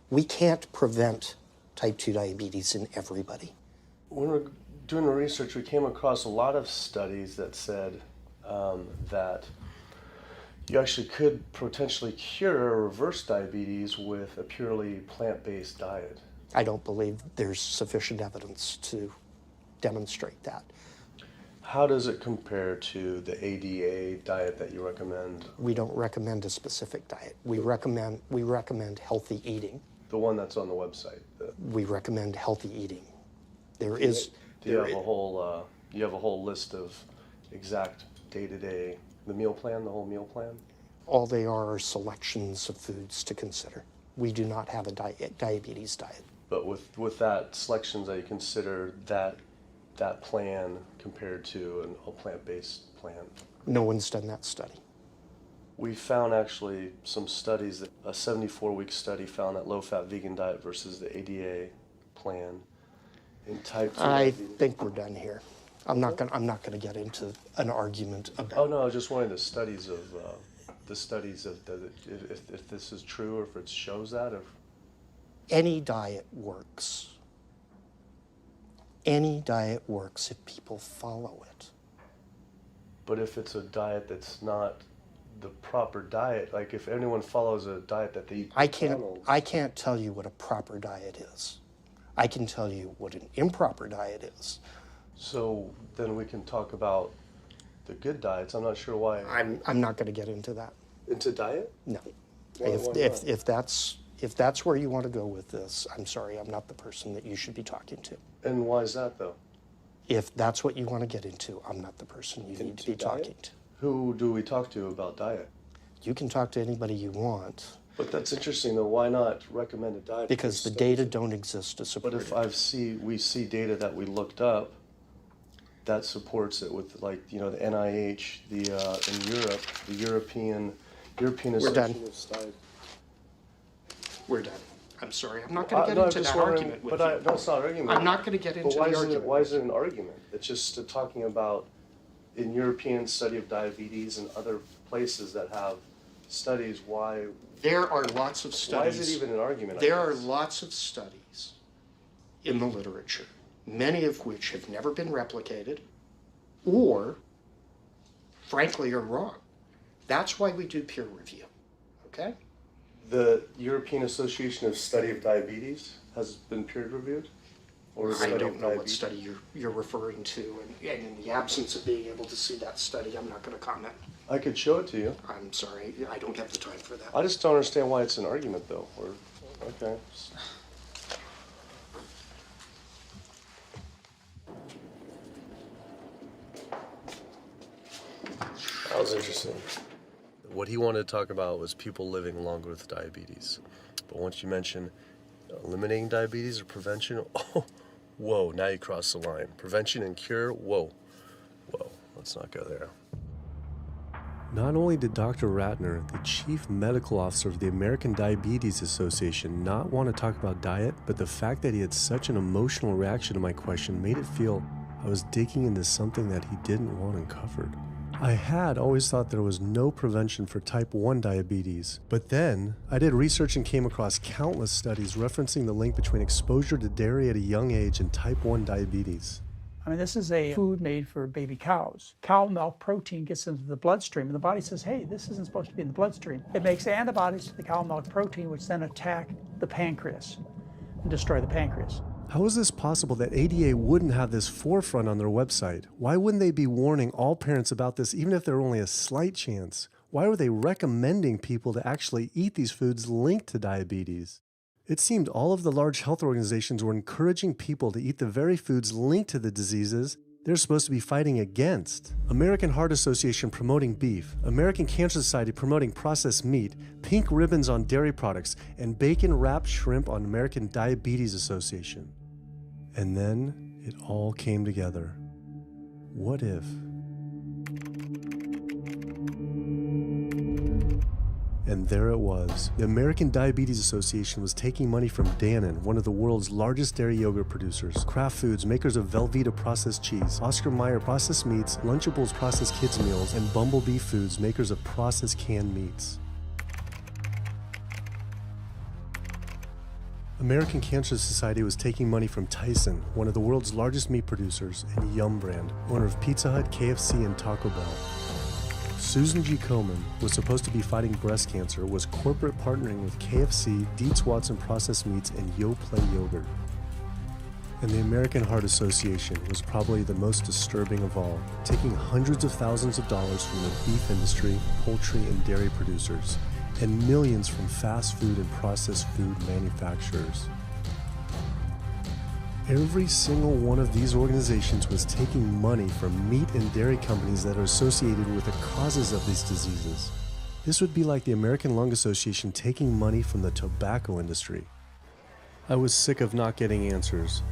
We can't prevent type 2 diabetes in everybody. When we were doing the research, we came across a lot of studies that said that you actually could potentially cure or reverse diabetes with a purely plant-based diet. I don't believe there's sufficient evidence to demonstrate that. How does it compare to the ADA diet that you recommend? We don't recommend a specific diet. We recommend healthy eating. The one that's on the website. We recommend healthy eating. There is. Do you have a whole? You have a whole list of exact day-to-day, the meal plan, the whole meal plan? All they are selections of foods to consider. We do not have a diabetes diet. But with that selections, that you consider that plan compared to a plant-based plan? No one's done that study. We found actually some studies, that a 74-week study found that low-fat vegan diet versus the ADA plan in type 2 I diabetes. think we're done here. I'm not gonna get into an argument about. Oh no, I was just wondering the studies of if this is true or if it shows that. any diet works. Any diet works if people follow it. But if it's a diet that's not the proper diet, like if anyone follows a diet that they eat I can't tell you what a proper diet is. I can tell you what an improper diet is. So then we can talk about the good diets. I'm not sure why. I'm not going to get into that. Into diet? No. Why If that's where you want to go with this, I'm sorry, I'm not the person that you should be talking to. And why is that though? If that's what you want to get into, I'm not the person you need to be talking to. Who do we talk to about diet? You can talk to anybody you want. But that's interesting though. Why not recommend a diet? Because the data don't exist to support it. But if we see data that we looked up that supports it with, like, you know, the NIH, in Europe, the European Association of Studies. We're done. I'm sorry. I'm not going to get into that argument with you. No, it's not an argument. I'm not going to get into the argument. Why is it an argument? It's just talking about in European study of diabetes and other places that have studies, why... There are lots of studies. Why is it even an argument? There are lots of studies in the literature, many of which have never been replicated or, frankly, are wrong. That's why we do peer review, okay? The European Association of Study of Diabetes has been peer reviewed? Or I don't know what study you're referring to, and in the absence of being able to see that study, I'm not going to comment. I could show it to you. I'm sorry, I don't have the time for that. I just don't understand why it's an argument, though. Okay. That was interesting. What he wanted to talk about was people living longer with diabetes. But once you mention eliminating diabetes or prevention, oh, whoa, now you cross the line. Prevention and cure, whoa, let's not go there. Not only did Dr. Ratner, the chief medical officer of the American Diabetes Association, not want to talk about diet, but the fact that he had such an emotional reaction to my question made it feel I was digging into something that he didn't want uncovered. I had always thought there was no prevention for type 1 diabetes, but then I did research and came across countless studies referencing the link between exposure to dairy at a young age and type 1 diabetes. I mean, this is a food made for baby cows. Cow milk protein gets into the bloodstream, and the body says, hey, this isn't supposed to be in the bloodstream. It makes antibodies to the cow milk protein, which then attack the pancreas and destroy the pancreas. How is this possible that ADA wouldn't have this forefront on their website? Why wouldn't they be warning all parents about this, even if there were only a slight chance? Why were they recommending people to actually eat these foods linked to diabetes? It seemed all of the large health organizations were encouraging people to eat the very foods linked to the diseases they're supposed to be fighting against. American Heart Association promoting beef, American Cancer Society promoting processed meat, pink ribbons on dairy products, and bacon-wrapped shrimp on American Diabetes Association. And then it all came together. What if? And there it was. The American Diabetes Association was taking money from Dannon, one of the world's largest dairy yogurt producers, Kraft Foods, makers of Velveeta processed cheese, Oscar Mayer processed meats, Lunchables processed kids meals, and Bumblebee Foods, makers of processed canned meats. American Cancer Society was taking money from Tyson, one of the world's largest meat producers, and Yum Brand, owner of Pizza Hut, KFC, and Taco Bell. Susan G. Komen was supposed to be fighting breast cancer, was corporate partnering with KFC, Dietz Watson Processed Meats, and Yoplait Yogurt. And the American Heart Association was probably the most disturbing of all, taking hundreds of thousands of dollars from the beef industry, poultry, and dairy producers, and millions from fast food and processed food manufacturers. Every single one of these organizations was taking money from meat and dairy companies that are associated with the causes of these diseases. This would be like the American Lung Association taking money from the tobacco industry. I was sick of not getting answers,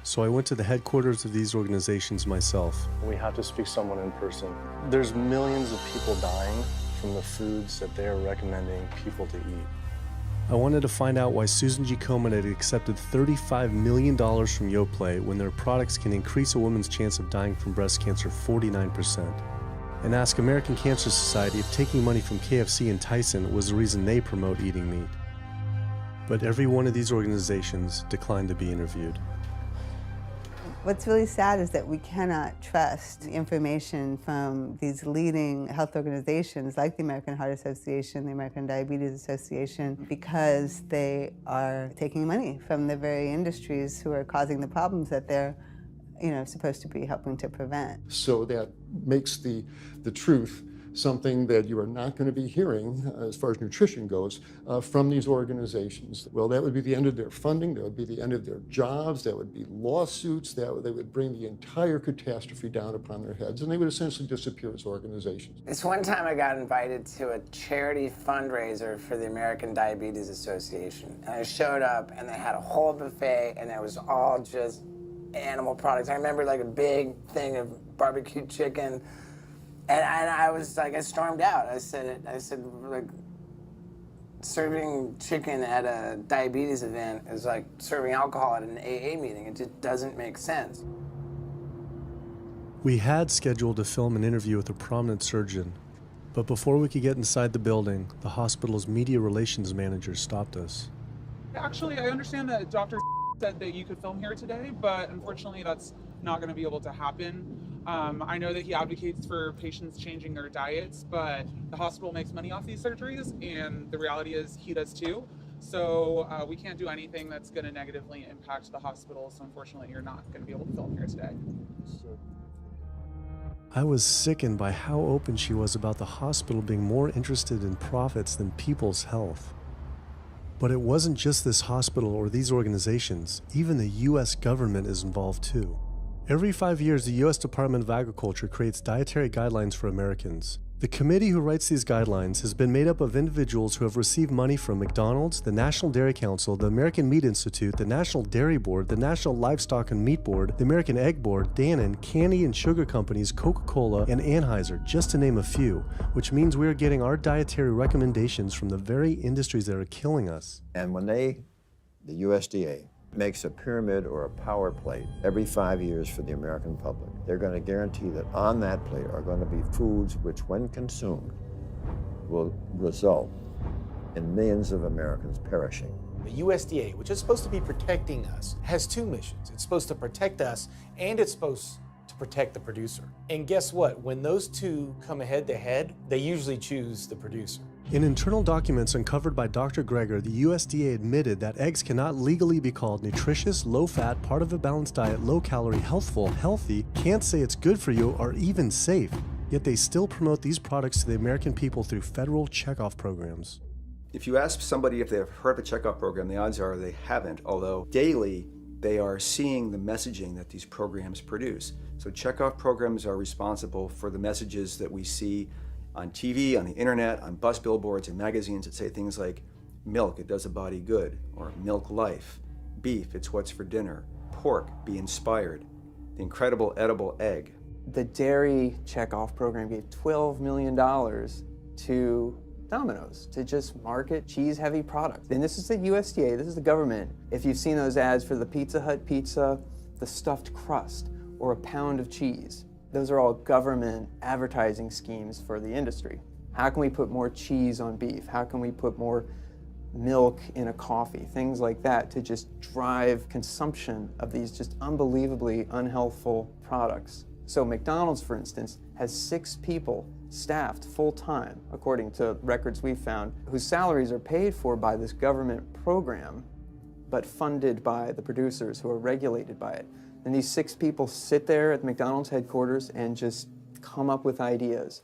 so I went to the headquarters of these organizations myself. We have to speak to someone in person. There's millions of people dying from the foods that they're recommending people to eat. I wanted to find out why Susan G. Komen had accepted $35 million from Yoplait when their products can increase a woman's chance of dying from breast cancer 49%. And ask American Cancer Society if taking money from KFC and Tyson was the reason they promote eating meat. But every one of these organizations declined to be interviewed. What's really sad is that we cannot trust information from these leading health organizations like the American Heart Association, the American Diabetes Association, because they are taking money from the very industries who are causing the problems that they're supposed to be helping to prevent. So that makes the truth something that you are not going to be hearing, as far as nutrition goes, from these organizations. Well, that would be the end of their funding, that would be the end of their jobs, that would be lawsuits, they would bring the entire catastrophe down upon their heads, and they would essentially disappear as organizations. This one time I got invited to a charity fundraiser for the American Diabetes Association. And I showed up and they had a whole buffet and it was all just animal products. I remember like a big thing of barbecue chicken. And I was like, I stormed out. I said, like, serving chicken at a diabetes event is like serving alcohol at an AA meeting. It just doesn't make sense. We had scheduled to film an interview with a prominent surgeon, but before we could get inside the building, the hospital's media relations manager stopped us. Actually, I understand that Dr. said that you could film here today, but unfortunately that's not going to be able to happen. I know that he advocates for patients changing their diets, but the hospital makes money off these surgeries, and the reality is he does too. So we can't do anything that's going to negatively impact the hospital, so unfortunately you're not going to be able to film here today. I was sickened by how open she was about the hospital being more interested in profits than people's health. But it wasn't just this hospital or these organizations. Even the US government is involved too. Every 5 years, the U.S. Department of Agriculture creates dietary guidelines for Americans. The committee who writes these guidelines has been made up of individuals who have received money from McDonald's, the National Dairy Council, the American Meat Institute, the National Dairy Board, the National Livestock and Meat Board, the American Egg Board, Dannon, candy and sugar companies, Coca-Cola, and Anheuser, just to name a few, which means we are getting our dietary recommendations from the very industries that are killing us. And when the USDA, makes a pyramid or a power plate every 5 years for the American public, they're going to guarantee that on that plate are going to be foods which, when consumed, will result in millions of Americans perishing. The USDA, which is supposed to be protecting us, has two missions. It's supposed to protect us, and it's supposed to protect the producer. And guess what? When those two come head to head, they usually choose the producer. In internal documents uncovered by Dr. Greger, the USDA admitted that eggs cannot legally be called nutritious, low-fat, part of a balanced diet, low-calorie, healthful, healthy, can't say it's good for you, or even safe. Yet they still promote these products to the American people through federal checkoff programs. If you ask somebody if they've heard of a checkoff program, the odds are they haven't, although daily they are seeing the messaging that these programs produce. So checkoff programs are responsible for the messages that we see on TV, on the internet, on bus billboards and magazines that say things like, milk, it does a body good, or milk life, beef, it's what's for dinner, pork, be inspired, the incredible edible egg. The dairy checkoff program gave $12 million to Domino's to just market cheese-heavy products. And this is the USDA, this is the government. If you've seen those ads for the Pizza Hut pizza, the stuffed crust, or a pound of cheese, those are all government advertising schemes for the industry. How can we put more cheese on beef? How can we put more milk in a coffee? Things like that to just drive consumption of these just unbelievably unhealthful products. So McDonald's, for instance, has 6 people staffed full-time, according to records we've found, whose salaries are paid for by this government program, but funded by the producers who are regulated by it. And these 6 people sit there at McDonald's headquarters and just come up with ideas.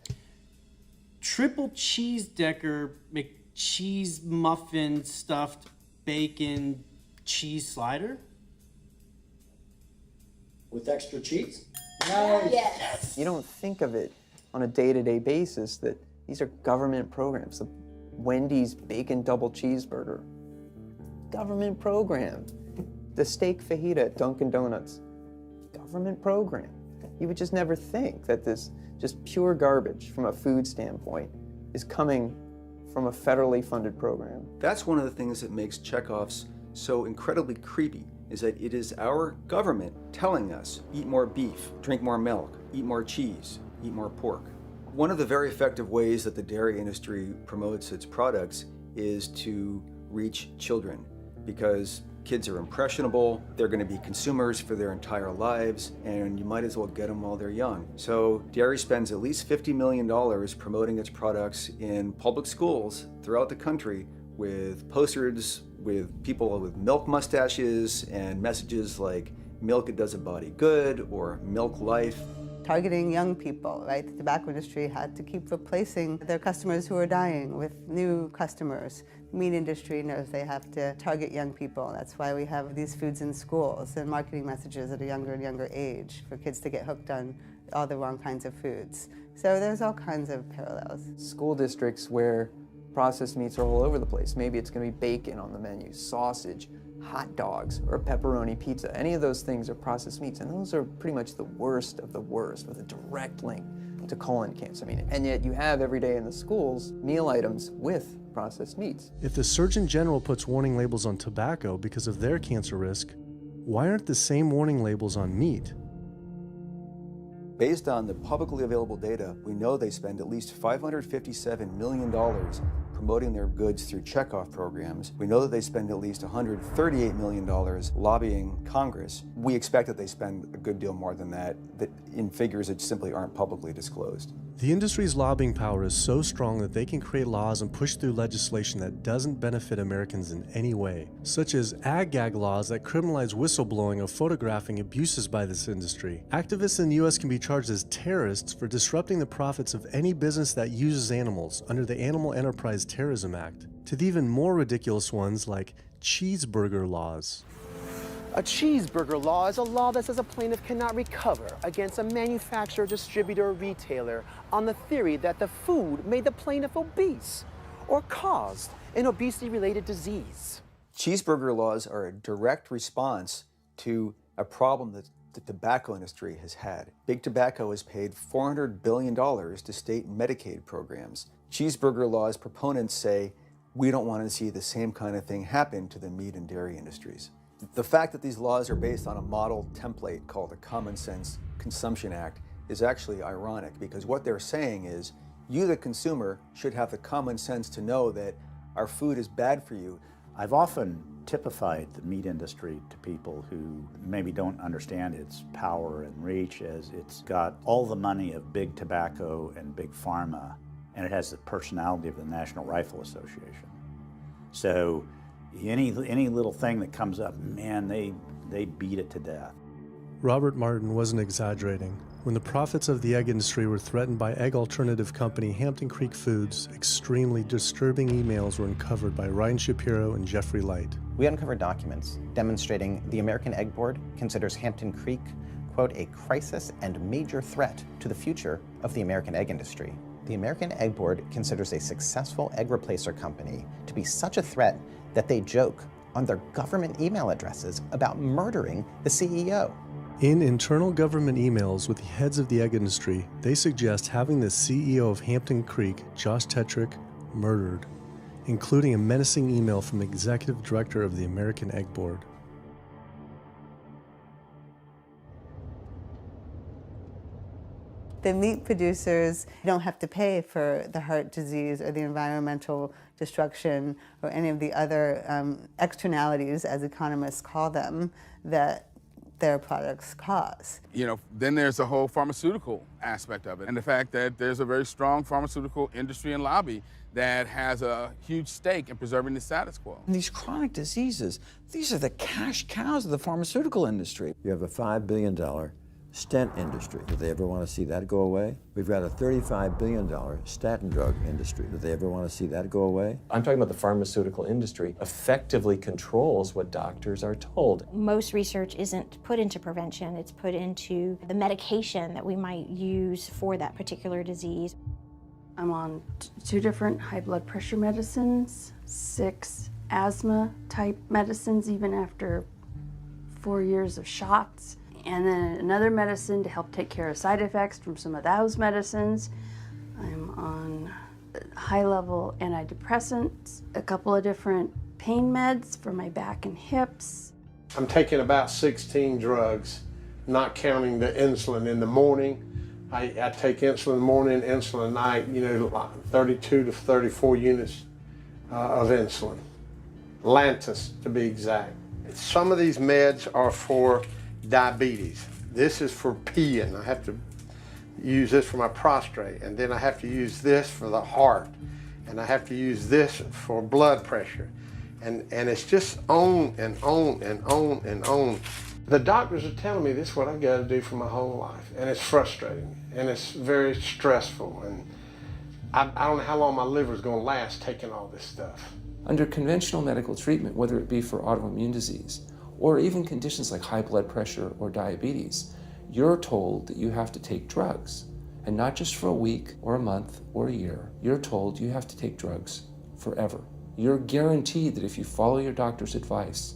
Triple cheese decker McCheese muffin stuffed bacon cheese slider? With extra cheese? Nice. Yes. You don't think of it on a day-to-day basis that these are government programs. The Wendy's bacon double cheeseburger, government program. The steak fajita at Dunkin' Donuts, government program. You would just never think that this just pure garbage from a food standpoint is coming from a federally funded program. That's one of the things that makes checkoffs so incredibly creepy, is that it is our government telling us, eat more beef, drink more milk, eat more cheese, eat more pork. One of the very effective ways that the dairy industry promotes its products is to reach children because kids are impressionable, they're going to be consumers for their entire lives, and you might as well get them while they're young. So dairy spends at least $50 million promoting its products in public schools throughout the country with posters with people with milk mustaches and messages like milk it does a body good or milk life. Targeting young people, right? The tobacco industry had to keep replacing their customers who are dying with new customers. The meat industry knows they have to target young people. That's why we have these foods in schools and marketing messages at a younger and younger age for kids to get hooked on all the wrong kinds of foods. So there's all kinds of parallels. School districts where processed meats are all over the place. Maybe it's going to be bacon on the menu, sausage, hot dogs, or pepperoni pizza. Any of those things are processed meats, and those are pretty much the worst of the worst with a direct link to colon cancer. And yet you have every day in the schools meal items with processed meats. If the Surgeon General puts warning labels on tobacco because of their cancer risk, why aren't the same warning labels on meat? Based on the publicly available data, we know they spend at least $557 million promoting their goods through checkoff programs. We know that they spend at least $138 million lobbying Congress. We expect that they spend a good deal more than that in figures that simply aren't publicly disclosed. The industry's lobbying power is so strong that they can create laws and push through legislation that doesn't benefit Americans in any way, such as ag-gag laws that criminalize whistleblowing or photographing abuses by this industry. Activists in the U.S. can be charged as terrorists for disrupting the profits of any business that uses animals under the Animal Enterprise Terrorism Act, to the even more ridiculous ones like cheeseburger laws. A cheeseburger law is a law that says a plaintiff cannot recover against a manufacturer, distributor, or retailer on the theory that the food made the plaintiff obese or caused an obesity-related disease. Cheeseburger laws are a direct response to a problem that the tobacco industry has had. Big Tobacco has paid $400 billion to state Medicaid programs. Cheeseburger laws proponents say, we don't want to see the same kind of thing happen to the meat and dairy industries. The fact that these laws are based on a model template called the Common Sense Consumption Act is actually ironic, because what they're saying is, you, the consumer, should have the common sense to know that our food is bad for you. I've often typified the meat industry to people who maybe don't understand its power and reach, as it's got all the money of big tobacco and big pharma, and it has the personality of the National Rifle Association. So any little thing that comes up, man, they beat it to death. Robert Martin wasn't exaggerating. When the profits of the egg industry were threatened by egg alternative company Hampton Creek Foods, extremely disturbing emails were uncovered by Ryan Shapiro and Jeffrey Light. We uncovered documents demonstrating the American Egg Board considers Hampton Creek, quote, a crisis and major threat to the future of the American egg industry. The American Egg Board considers a successful egg replacer company to be such a threat that they joke on their government email addresses about murdering the CEO. In internal government emails with the heads of the egg industry, they suggest having the CEO of Hampton Creek, Josh Tetrick, murdered, including a menacing email from the executive director of the American Egg Board. The meat producers don't have to pay for the heart disease or the environmental destruction or any of the other externalities, as economists call them, that their products cause. You know, then there's the whole pharmaceutical aspect of it, and the fact that there's a very strong pharmaceutical industry and lobby that has a huge stake in preserving the status quo. And these chronic diseases, these are the cash cows of the pharmaceutical industry. You have a $5 billion stent industry. Do they ever want to see that go away? We've got a $35 billion statin drug industry. Do they ever want to see that go away? I'm talking about the pharmaceutical industry effectively controls what doctors are told. Most research isn't put into prevention, it's put into the medication that we might use for that particular disease. I'm on 2 different high blood pressure medicines, 6 asthma type medicines, even after 4 years of shots. And then another medicine to help take care of side effects from some of those medicines. I'm on high-level antidepressants, a couple of different pain meds for my back and hips. I'm taking about 16 drugs, not counting the insulin in the morning. I take insulin morning, insulin night, 32 to 34 units of insulin. Lantus to be exact. Some of these meds are for diabetes. This is for peeing. I have to use this for my prostate, and then I have to use this for the heart, and I have to use this for blood pressure. And it's just on and on and on and on. The doctors are telling me this is what I've got to do for my whole life, and it's frustrating, and it's very stressful, and I don't know how long my liver is going to last taking all this stuff. Under conventional medical treatment, whether it be for autoimmune disease or even conditions like high blood pressure or diabetes, you're told that you have to take drugs. And not just for a week or a month or a year. You're told you have to take drugs forever. You're guaranteed that if you follow your doctor's advice,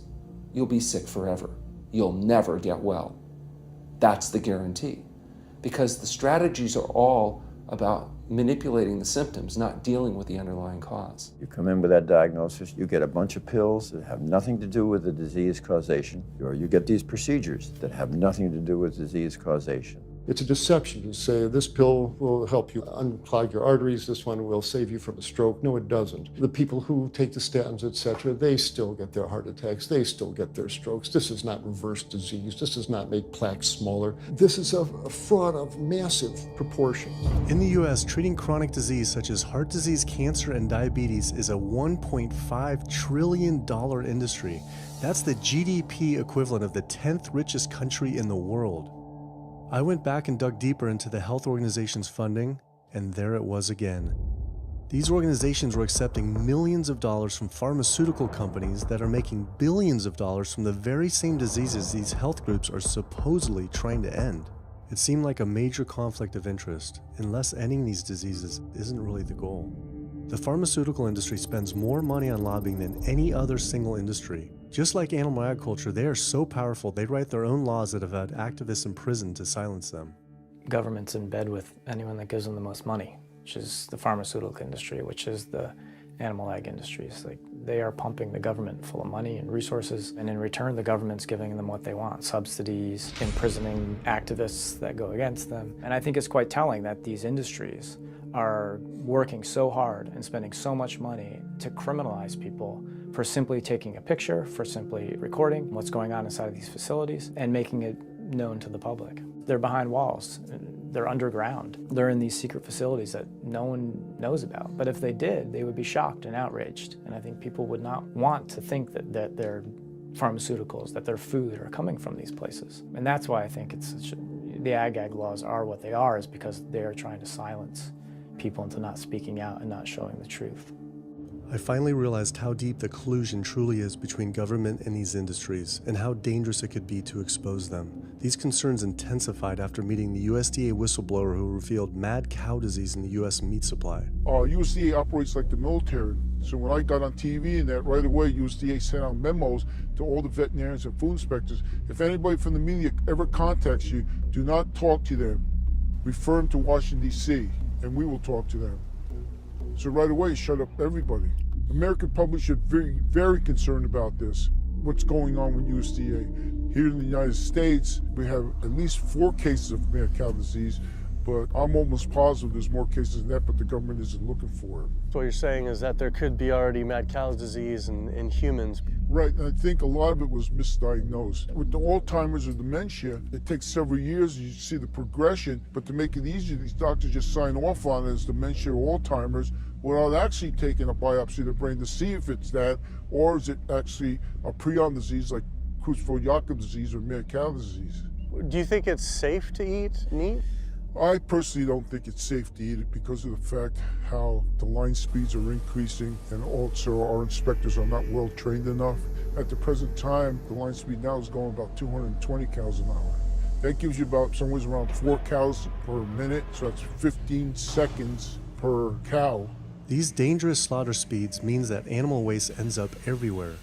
you'll be sick forever. You'll never get well. That's the guarantee. Because the strategies are all about manipulating the symptoms, not dealing with the underlying cause. You come in with that diagnosis, you get a bunch of pills that have nothing to do with the disease causation, or you get these procedures that have nothing to do with disease causation. It's a deception to say this pill will help you unclog your arteries, this one will save you from a stroke. No, it doesn't. The people who take the statins, etc., they still get their heart attacks, they still get their strokes. This is not reverse disease. This does not make plaques smaller. This is a fraud of massive proportions. In the US, treating chronic disease such as heart disease, cancer, and diabetes is a $1.5 trillion industry. That's the GDP equivalent of the 10th richest country in the world. I went back and dug deeper into the health organization's funding, and there it was again. These organizations were accepting millions of dollars from pharmaceutical companies that are making billions of dollars from the very same diseases these health groups are supposedly trying to end. It seemed like a major conflict of interest, unless ending these diseases isn't really the goal. The pharmaceutical industry spends more money on lobbying than any other single industry. Just like animal agriculture, they are so powerful they write their own laws that have had activists imprisoned to silence them. Government's in bed with anyone that gives them the most money, which is the pharmaceutical industry, which is the animal ag industries. Like, they are pumping the government full of money and resources, and in return the government's giving them what they want: subsidies, imprisoning activists that go against them. And I think it's quite telling that these industries are working so hard and spending so much money to criminalize people for simply taking a picture, for simply recording what's going on inside of these facilities and making it known to the public. They're behind walls, they're underground, they're in these secret facilities that no one knows about. But if they did, they would be shocked and outraged. And I think people would not want to think that their pharmaceuticals, that their food are coming from these places. And that's why I think the ag laws are what they are, is because they are trying to silence people into not speaking out and not showing the truth. I finally realized how deep the collusion truly is between government and these industries, and how dangerous it could be to expose them. These concerns intensified after meeting the USDA whistleblower who revealed mad cow disease in the US meat supply. USDA operates like the military. So when I got on TV and that, right away USDA sent out memos to all the veterinarians and food inspectors. If anybody from the media ever contacts you, do not talk to them. Refer them to Washington, D.C., and we will talk to them. So right away, shut up everybody. American public should be very concerned about this, what's going on with USDA. Here in the United States, we have at least 4 cases of mad cow disease, but I'm almost positive there's more cases than that, but the government isn't looking for it. So what you're saying is that there could be already mad cow disease in humans. Right, and I think a lot of it was misdiagnosed. With the Alzheimer's or dementia, it takes several years, you see the progression, but to make it easier, these doctors just sign off on it as dementia or Alzheimer's without actually taking a biopsy of the brain to see if it's that, or is it actually a prion disease like Creutzfeldt-Jakob disease or mad cow disease. Do you think it's safe to eat meat? I personally don't think it's safe to eat it because of the fact how the line speeds are increasing, and also our inspectors are not well trained enough. At the present time, the line speed now is going about 220 cows an hour. That gives you about somewhere around 4 cows per minute, so that's 15 seconds per cow. These dangerous slaughter speeds means that animal waste ends up everywhere.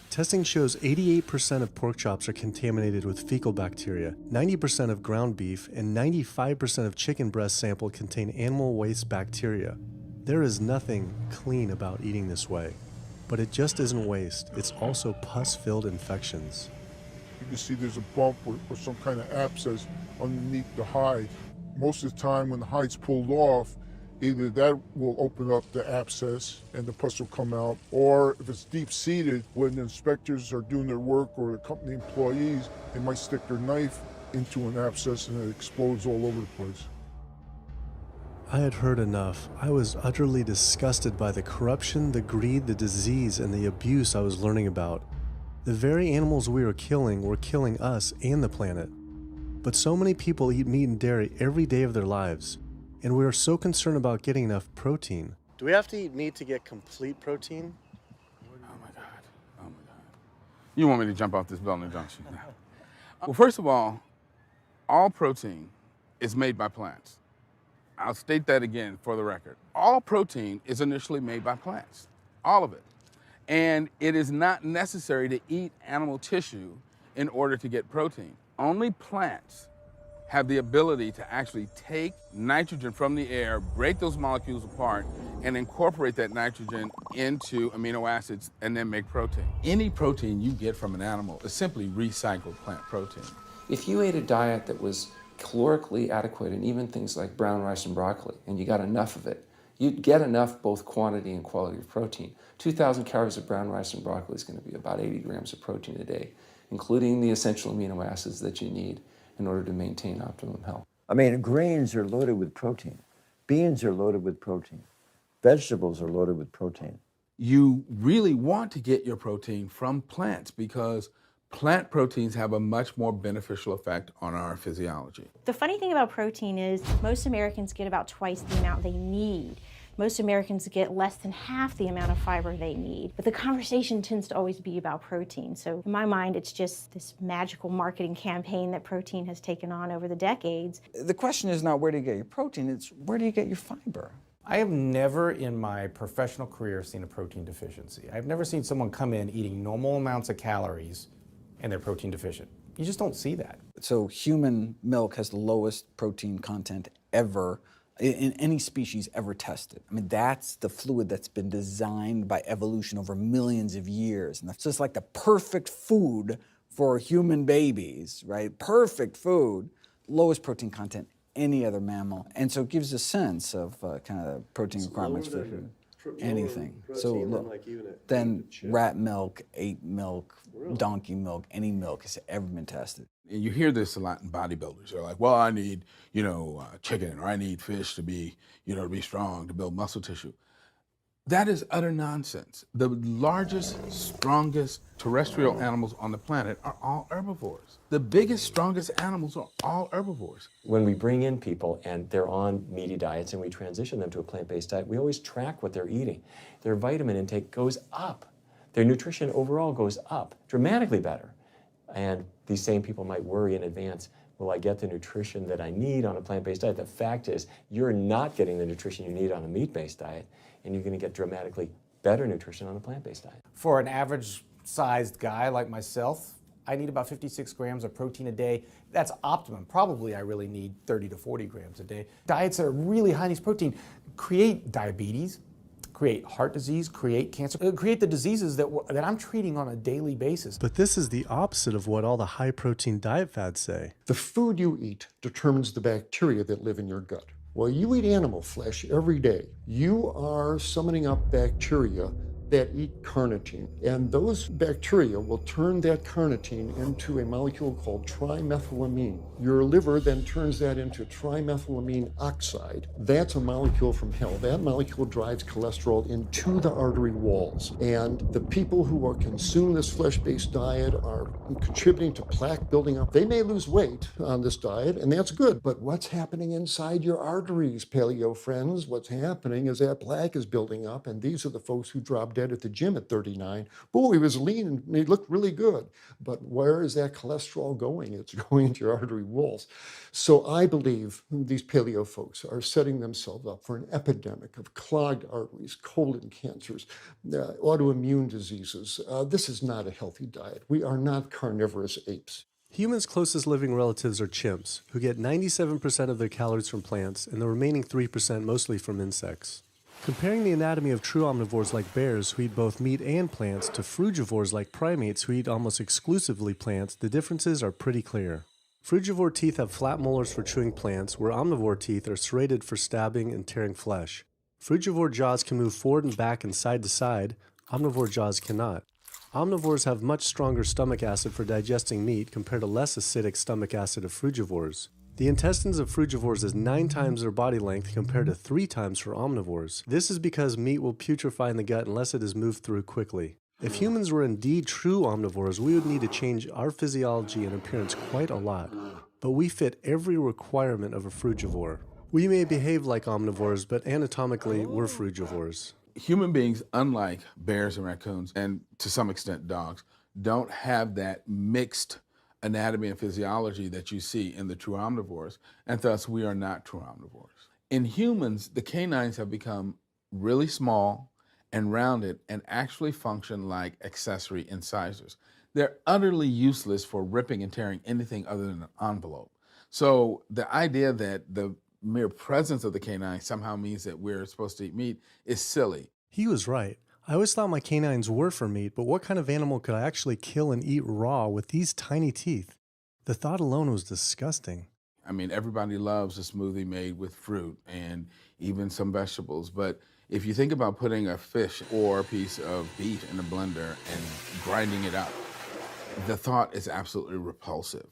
Testing shows 88% of pork chops are contaminated with fecal bacteria, 90% of ground beef, and 95% of chicken breast sample contain animal waste bacteria. There is nothing clean about eating this way. But it just isn't waste, it's also pus-filled infections. You can see there's a bump or some kind of abscess underneath the hide. Most of the time when the hide's pulled off, Either that will open up the abscess and the pus will come out, or if it's deep-seated, when the inspectors are doing their work or the company employees, they might stick their knife into an abscess and it explodes all over the place. I had heard enough. I was utterly disgusted by the corruption, the greed, the disease, and the abuse I was learning about. The very animals we were killing us and the planet. But so many people eat meat and dairy every day of their lives, and we are so concerned about getting enough protein. Do we have to eat meat to get complete protein? Oh my God. You want me to jump off this building, don't you? Well, first of all protein is made by plants. I'll state that again for the record. All protein is initially made by plants, all of it. And it is not necessary to eat animal tissue in order to get protein. Only plants have the ability to actually take nitrogen from the air, break those molecules apart, and incorporate that nitrogen into amino acids and then make protein. Any protein you get from an animal is simply recycled plant protein. If you ate a diet that was calorically adequate, and even things like brown rice and broccoli, and you got enough of it, you'd get enough both quantity and quality of protein. 2,000 calories of brown rice and broccoli is going to be about 80 grams of protein a day, including the essential amino acids that you need in order to maintain optimum health. I mean, grains are loaded with protein. Beans are loaded with protein. Vegetables are loaded with protein. You really want to get your protein from plants because plant proteins have a much more beneficial effect on our physiology. The funny thing about protein is most Americans get about twice the amount they need. Most Americans get less than half the amount of fiber they need. But the conversation tends to always be about protein. So in my mind, it's just this magical marketing campaign that protein has taken on over the decades. The question is not where do you get your protein, it's where do you get your fiber? I have never in my professional career seen a protein deficiency. I've never seen someone come in eating normal amounts of calories and they're protein deficient. You just don't see that. So human milk has the lowest protein content ever in any species ever tested. I mean, that's the fluid that's been designed by evolution over millions of years. And that's just like the perfect food for human babies, right? Perfect food, lowest protein content any other mammal. And so it gives a sense of kind of protein requirements for anything. So look, then rat milk, ape milk, donkey milk, any milk has ever been tested. And you hear this a lot in bodybuilders. They're like, well, I need, chicken, or I need fish to be, to be strong, to build muscle tissue. That is utter nonsense. The largest, strongest terrestrial animals on the planet are all herbivores. The biggest, strongest animals are all herbivores. When we bring in people and they're on meaty diets and we transition them to a plant-based diet, we always track what they're eating. Their vitamin intake goes up. Their nutrition overall goes up, dramatically better. And these same people might worry in advance, will I get the nutrition that I need on a plant-based diet? The fact is, you're not getting the nutrition you need on a meat-based diet, and you're going to get dramatically better nutrition on a plant-based diet. For an average-sized guy like myself, I need about 56 grams of protein a day. That's optimum. Probably I really need 30 to 40 grams a day. Diets that are really high in these protein create diabetes, create heart disease, create cancer, create the diseases that I'm treating on a daily basis. But this is the opposite of what all the high-protein diet fads say. The food you eat determines the bacteria that live in your gut. Well, you eat animal flesh every day. You are summoning up bacteria that eat carnitine. And those bacteria will turn that carnitine into a molecule called trimethylamine. Your liver then turns that into trimethylamine oxide. That's a molecule from hell. That molecule drives cholesterol into the artery walls. And the people who are consuming this flesh-based diet are contributing to plaque building up. They may lose weight on this diet, and that's good. But what's happening inside your arteries, paleo friends? What's happening is that plaque is building up, and these are the folks who drop dead at the gym at 39. Boy, he was lean and he looked really good. But where is that cholesterol going? It's going into your artery walls. So I believe these paleo folks are setting themselves up for an epidemic of clogged arteries, colon cancers, autoimmune diseases. This is not a healthy diet. We are not carnivorous apes. Humans' closest living relatives are chimps, who get 97% of their calories from plants and the remaining 3% mostly from insects. Comparing the anatomy of true omnivores like bears, who eat both meat and plants, to frugivores like primates, who eat almost exclusively plants, the differences are pretty clear. Frugivore teeth have flat molars for chewing plants, where omnivore teeth are serrated for stabbing and tearing flesh. Frugivore jaws can move forward and back and side to side. Omnivore jaws cannot. Omnivores have much stronger stomach acid for digesting meat compared to less acidic stomach acid of frugivores. The intestines of frugivores is 9 times their body length compared to 3 times for omnivores. This is because meat will putrefy in the gut unless it is moved through quickly. If humans were indeed true omnivores, we would need to change our physiology and appearance quite a lot. But we fit every requirement of a frugivore. We may behave like omnivores, but anatomically, we're frugivores. Human beings, unlike bears and raccoons, and to some extent dogs, don't have that mixed anatomy and physiology that you see in the true omnivores, and thus we are not true omnivores. In humans, the canines have become really small and rounded and actually function like accessory incisors. They're utterly useless for ripping and tearing anything other than an envelope. So the idea that the mere presence of the canine somehow means that we're supposed to eat meat is silly. He was right. I always thought my canines were for meat, but what kind of animal could I actually kill and eat raw with these tiny teeth? The thought alone was disgusting. I mean, everybody loves a smoothie made with fruit and even some vegetables, but if you think about putting a fish or a piece of beef in a blender and grinding it up, the thought is absolutely repulsive.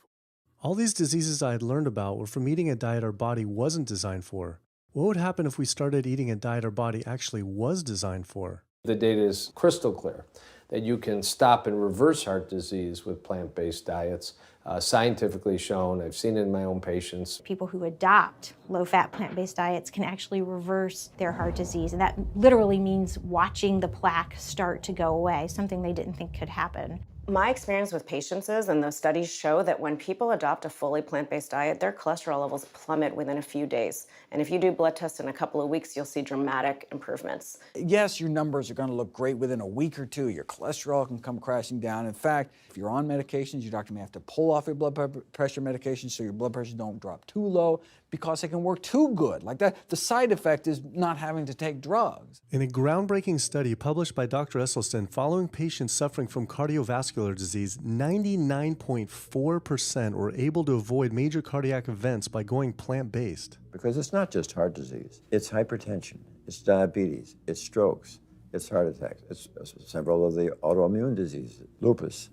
All these diseases I had learned about were from eating a diet our body wasn't designed for. What would happen if we started eating a diet our body actually was designed for? The data is crystal clear that you can stop and reverse heart disease with plant-based diets. Scientifically shown, I've seen it in my own patients. People who adopt low-fat plant-based diets can actually reverse their heart disease, and that literally means watching the plaque start to go away, something they didn't think could happen. My experience with patients is, and those studies show, that when people adopt a fully plant-based diet, their cholesterol levels plummet within a few days. And if you do blood tests in a couple of weeks, you'll see dramatic improvements. Yes, your numbers are going to look great within a week or two. Your cholesterol can come crashing down. In fact, if you're on medications, your doctor may have to pull off your blood pressure medications so your blood pressure don't drop too low because it can work too good. Like that, the side effect is not having to take drugs. In a groundbreaking study published by Dr. Esselstyn following patients suffering from cardiovascular disease, 99.4% were able to avoid major cardiac events by going plant-based. Because it's not just heart disease. It's hypertension, it's diabetes, it's strokes, it's heart attacks, it's several of the autoimmune diseases, lupus,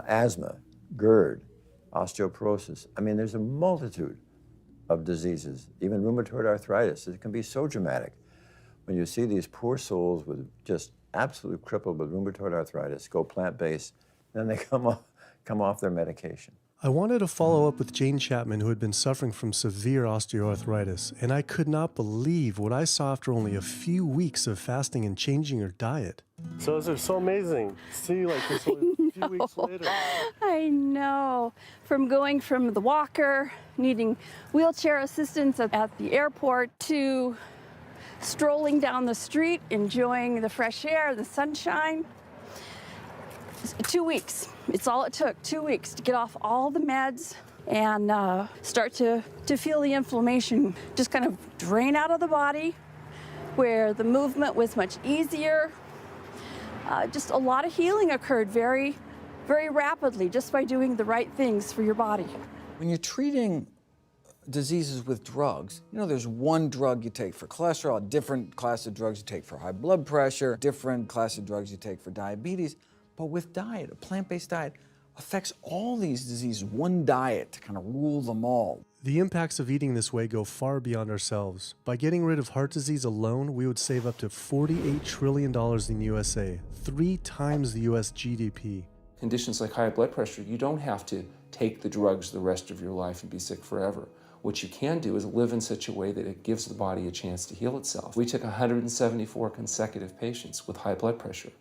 asthma, GERD, osteoporosis. I mean, there's a multitude of diseases, even rheumatoid arthritis. It can be so dramatic. When you see these poor souls with just absolutely crippled with rheumatoid arthritis go plant-based, then they come off their medication. I wanted to follow up with Jane Chapman, who had been suffering from severe osteoarthritis, and I could not believe what I saw after only a few weeks of fasting and changing her diet. So it's so amazing. See, like this only a few weeks later. I know. From going from the walker, needing wheelchair assistance at the airport, to strolling down the street, enjoying the fresh air, the sunshine. 2 weeks. It's all it took, 2 weeks to get off all the meds and start to feel the inflammation just kind of drain out of the body, where the movement was much easier. Just a lot of healing occurred very, very rapidly just by doing the right things for your body. When you're treating diseases with drugs, you know, there's one drug you take for cholesterol, a different class of drugs you take for high blood pressure, different class of drugs you take for diabetes. But with diet, a plant-based diet affects all these diseases, one diet to kind of rule them all. The impacts of eating this way go far beyond ourselves. By getting rid of heart disease alone, we would save up to $48 trillion in the USA, 3 times the US GDP. Conditions like high blood pressure, you don't have to take the drugs the rest of your life and be sick forever. What you can do is live in such a way that it gives the body a chance to heal itself. We took 174 consecutive patients with high blood pressure,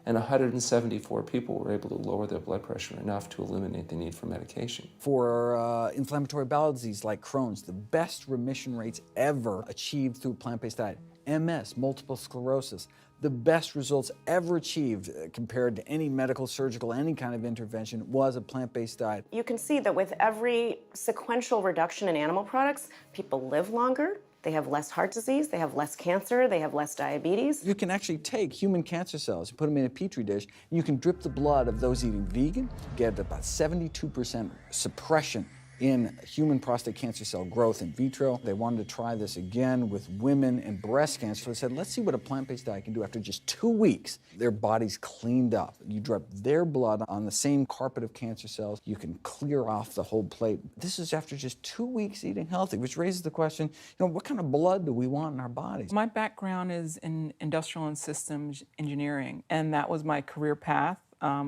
and 174 people were able to lower their blood pressure enough to eliminate the need for medication. For inflammatory bowel disease like Crohn's, the best remission rates ever achieved through plant-based diet. MS, multiple sclerosis, the best results ever achieved compared to any medical, surgical, any kind of intervention was a plant-based diet. You can see that with every sequential reduction in animal products, people live longer, they have less heart disease, they have less cancer, they have less diabetes. You can actually take human cancer cells, you put them in a petri dish, and you can drip the blood of those eating vegan, get about 72% suppression in human prostate cancer cell growth in vitro. They wanted to try this again with women and breast cancer. So they said, let's see what a plant-based diet can do. After just 2 weeks, their bodies cleaned up. You drop their blood on the same carpet of cancer cells. You can clear off the whole plate. This is after just 2 weeks eating healthy, which raises the question, what kind of blood do we want in our bodies? My background is in industrial and systems engineering, and that was my career path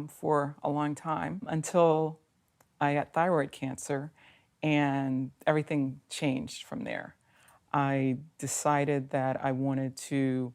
for a long time until I got thyroid cancer, and everything changed from there. I decided that I wanted to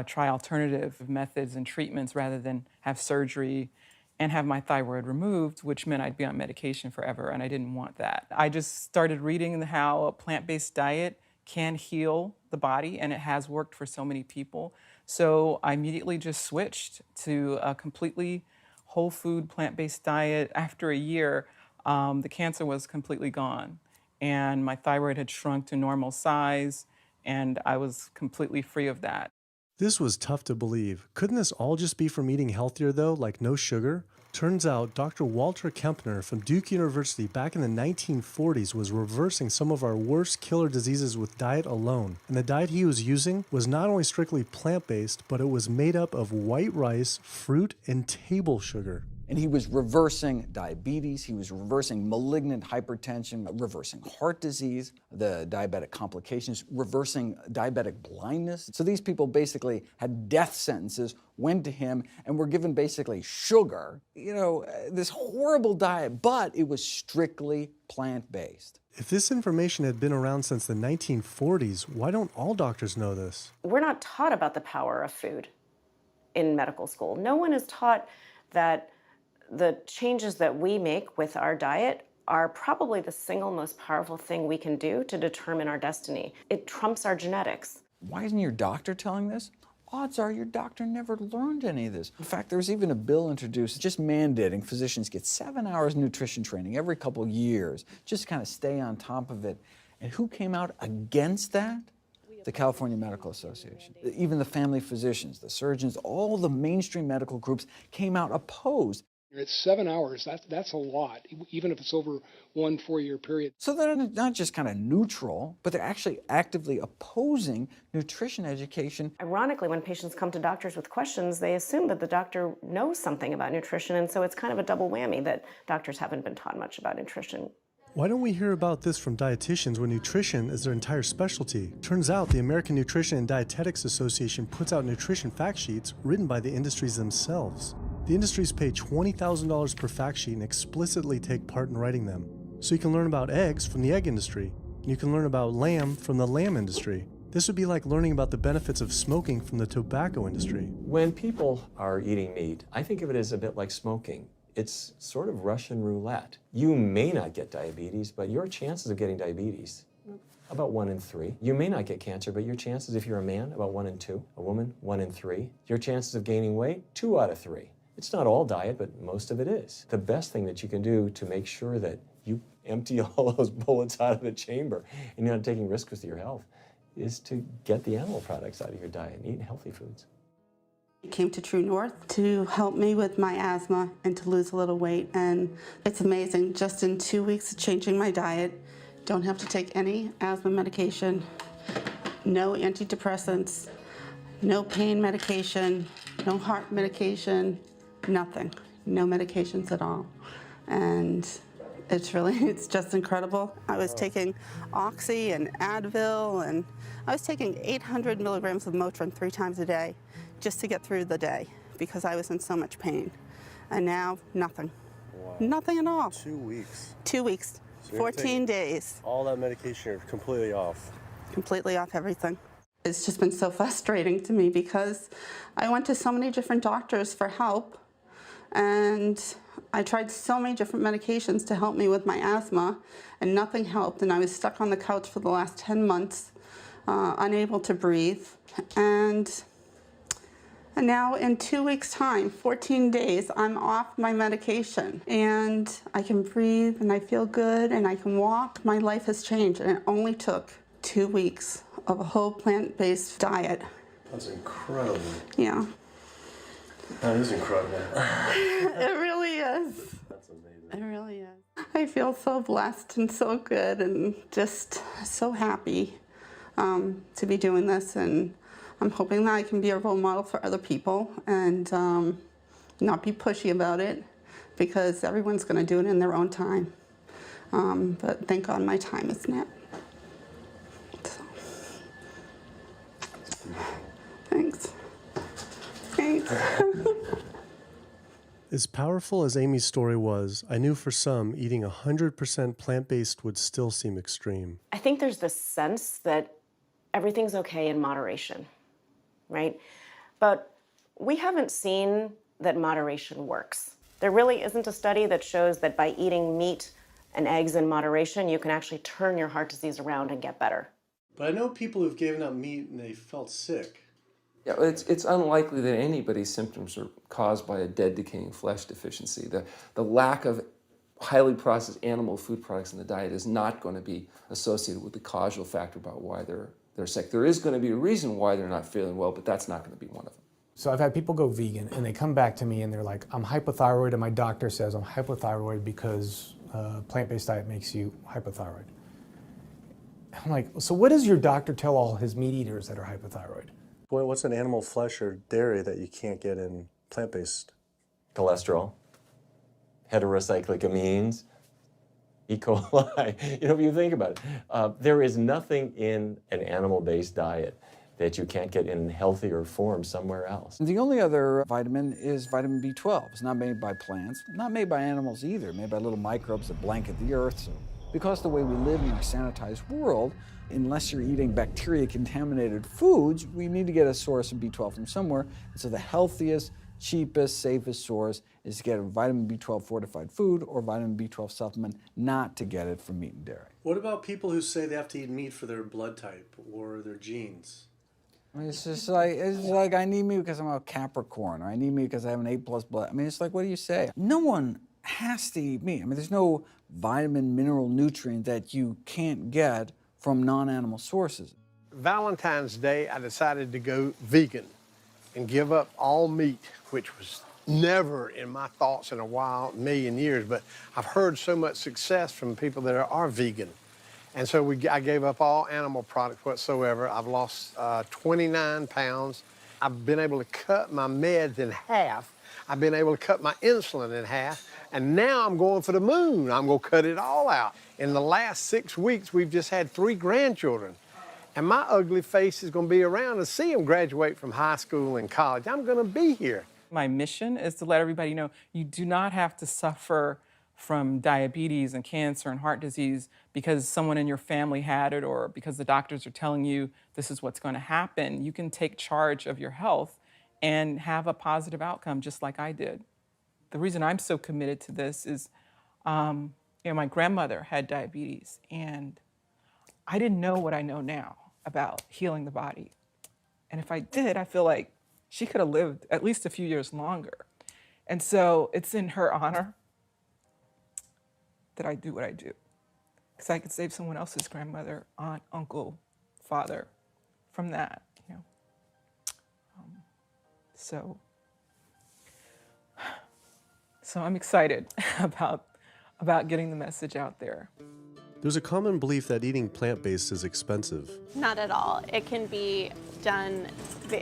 try alternative methods and treatments rather than have surgery and have my thyroid removed, which meant I'd be on medication forever, and I didn't want that. I just started reading how a plant-based diet can heal the body, and it has worked for so many people. So I immediately just switched to a completely whole food plant-based diet. After a year, the cancer was completely gone, and my thyroid had shrunk to normal size, and I was completely free of that. This was tough to believe. Couldn't this all just be from eating healthier though, like no sugar? Turns out Dr. Walter Kempner from Duke University back in the 1940s was reversing some of our worst killer diseases with diet alone. And the diet he was using was not only strictly plant-based, but it was made up of white rice, fruit, and table sugar. And he was reversing diabetes, he was reversing malignant hypertension, reversing heart disease, the diabetic complications, reversing diabetic blindness. So these people basically had death sentences, went to him, and were given basically sugar, this horrible diet, but it was strictly plant-based. If this information had been around since the 1940s, why don't all doctors know this? We're not taught about the power of food in medical school. No one is taught that the changes that we make with our diet are probably the single most powerful thing we can do to determine our destiny. It trumps our genetics. Why isn't your doctor telling this? Odds are your doctor never learned any of this. In fact, there's even a bill introduced just mandating physicians get 7 hours nutrition training every couple years, just to kind of stay on top of it. And who came out against that? The California Medical Association. Even the family physicians, the surgeons, all the mainstream medical groups came out opposed. It's 7 hours, that's a lot, even if it's over 1 4-year period. So they're not just kind of neutral, but they're actually actively opposing nutrition education. Ironically, when patients come to doctors with questions, they assume that the doctor knows something about nutrition, and so it's kind of a double whammy that doctors haven't been taught much about nutrition. Why don't we hear about this from dietitians when nutrition is their entire specialty? Turns out the American Nutrition and Dietetics Association puts out nutrition fact sheets written by the industries themselves. The industries pay $20,000 per fact sheet and explicitly take part in writing them. So you can learn about eggs from the egg industry, and you can learn about lamb from the lamb industry. This would be like learning about the benefits of smoking from the tobacco industry. When people are eating meat, I think of it as a bit like smoking. It's sort of Russian roulette. You may not get diabetes, but your chances of getting diabetes, about 1 in 3. You may not get cancer, but your chances, if you're a man, about 1 in 2. A woman, 1 in 3. Your chances of gaining weight, 2 out of 3. It's not all diet, but most of it is. The best thing that you can do to make sure that you empty all those bullets out of the chamber and you're not taking risks with your health is to get the animal products out of your diet and eat healthy foods. I came to True North to help me with my asthma and to lose a little weight, and it's amazing. Just in 2 weeks of changing my diet, don't have to take any asthma medication, no antidepressants, no pain medication, no heart medication, nothing, no medications at all. And it's just incredible. I was taking Oxy and Advil, and I was taking 800 milligrams of Motrin 3 times a day just to get through the day because I was in so much pain. And now, nothing. Wow. Nothing at all. 2 weeks. 2 weeks, So 14 days. All that medication, you're completely off. Completely off everything. It's just been so frustrating to me because I went to so many different doctors for help, and I tried so many different medications to help me with my asthma, and nothing helped, and I was stuck on the couch for the last 10 months, unable to breathe. And now in 2 weeks' time, 14 days, I'm off my medication, and I can breathe, and I feel good, and I can walk. My life has changed, and it only took 2 weeks of a whole plant-based diet. That's incredible. Yeah. That is incredible. It really is. That's amazing. It really is. I I feel so blessed and so good and just so happy to be doing this, and I'm hoping that I can be a role model for other people and not be pushy about it, because everyone's going to do it in their own time. But thank God my time is now. So. Thanks. Thanks. As powerful as Amy's story was, I knew for some, eating 100% plant-based would still seem extreme. I think there's this sense that everything's okay in moderation, right? But we haven't seen that moderation works. There really isn't a study that shows that by eating meat and eggs in moderation, you can actually turn your heart disease around and get better. But I know people who've given up meat and they felt sick. Yeah, it's unlikely that anybody's symptoms are caused by a dead, decaying flesh deficiency. The lack of highly processed animal food products in the diet is not going to be associated with the causal factor about why they're sick. There is going to be a reason why they're not feeling well, but that's not going to be one of them. So I've had people go vegan and they come back to me and they're like, I'm hypothyroid and my doctor says I'm hypothyroid because plant-based diet makes you hypothyroid. I'm like, so what does your doctor tell all his meat eaters that are hypothyroid? Boy, what's an animal flesh or dairy that you can't get in plant-based? Cholesterol, heterocyclic amines, E. coli. You know, if you think about it, there is nothing in an animal-based diet that you can't get in healthier form somewhere else. The only other vitamin is vitamin B12. It's not made by plants, not made by animals either, made by little microbes that blanket the earth. So because the way we live in our sanitized world, unless you're eating bacteria-contaminated foods, we need to get a source of B12 from somewhere. And so the healthiest, cheapest, safest source is to get a vitamin B12 fortified food or vitamin B12 supplement, not to get it from meat and dairy. What about people who say they have to eat meat for their blood type or their genes? I mean, it's like I need meat because I'm a Capricorn, or I need meat because I have an A+ blood. I mean, it's like, what do you say? No one has to eat meat. I mean, there's no vitamin, mineral, nutrient that you can't get from non-animal sources. Valentine's Day, I decided to go vegan and give up all meat, which was never in my thoughts in a million years, but I've heard so much success from people that are vegan. And so I gave up all animal products whatsoever. I've lost 29 pounds. I've been able to cut my meds in half. I've been able to cut my insulin in half. And now I'm going for the moon. I'm going to cut it all out. In the last 6 weeks, we've just had 3 grandchildren. And my ugly face is going to be around to see them graduate from high school and college. I'm going to be here. My mission is to let everybody know you do not have to suffer from diabetes and cancer and heart disease because someone in your family had it or because the doctors are telling you this is what's going to happen. You can take charge of your health and have a positive outcome just like I did. The reason I'm so committed to this is, my grandmother had diabetes and I didn't know what I know now about healing the body. And if I did, I feel like she could have lived at least a few years longer. And so it's in her honor that I do what I do. Because I could save someone else's grandmother, aunt, uncle, father from that, you know. So I'm excited about getting the message out there. There's a common belief that eating plant-based is expensive. Not at all. It can be done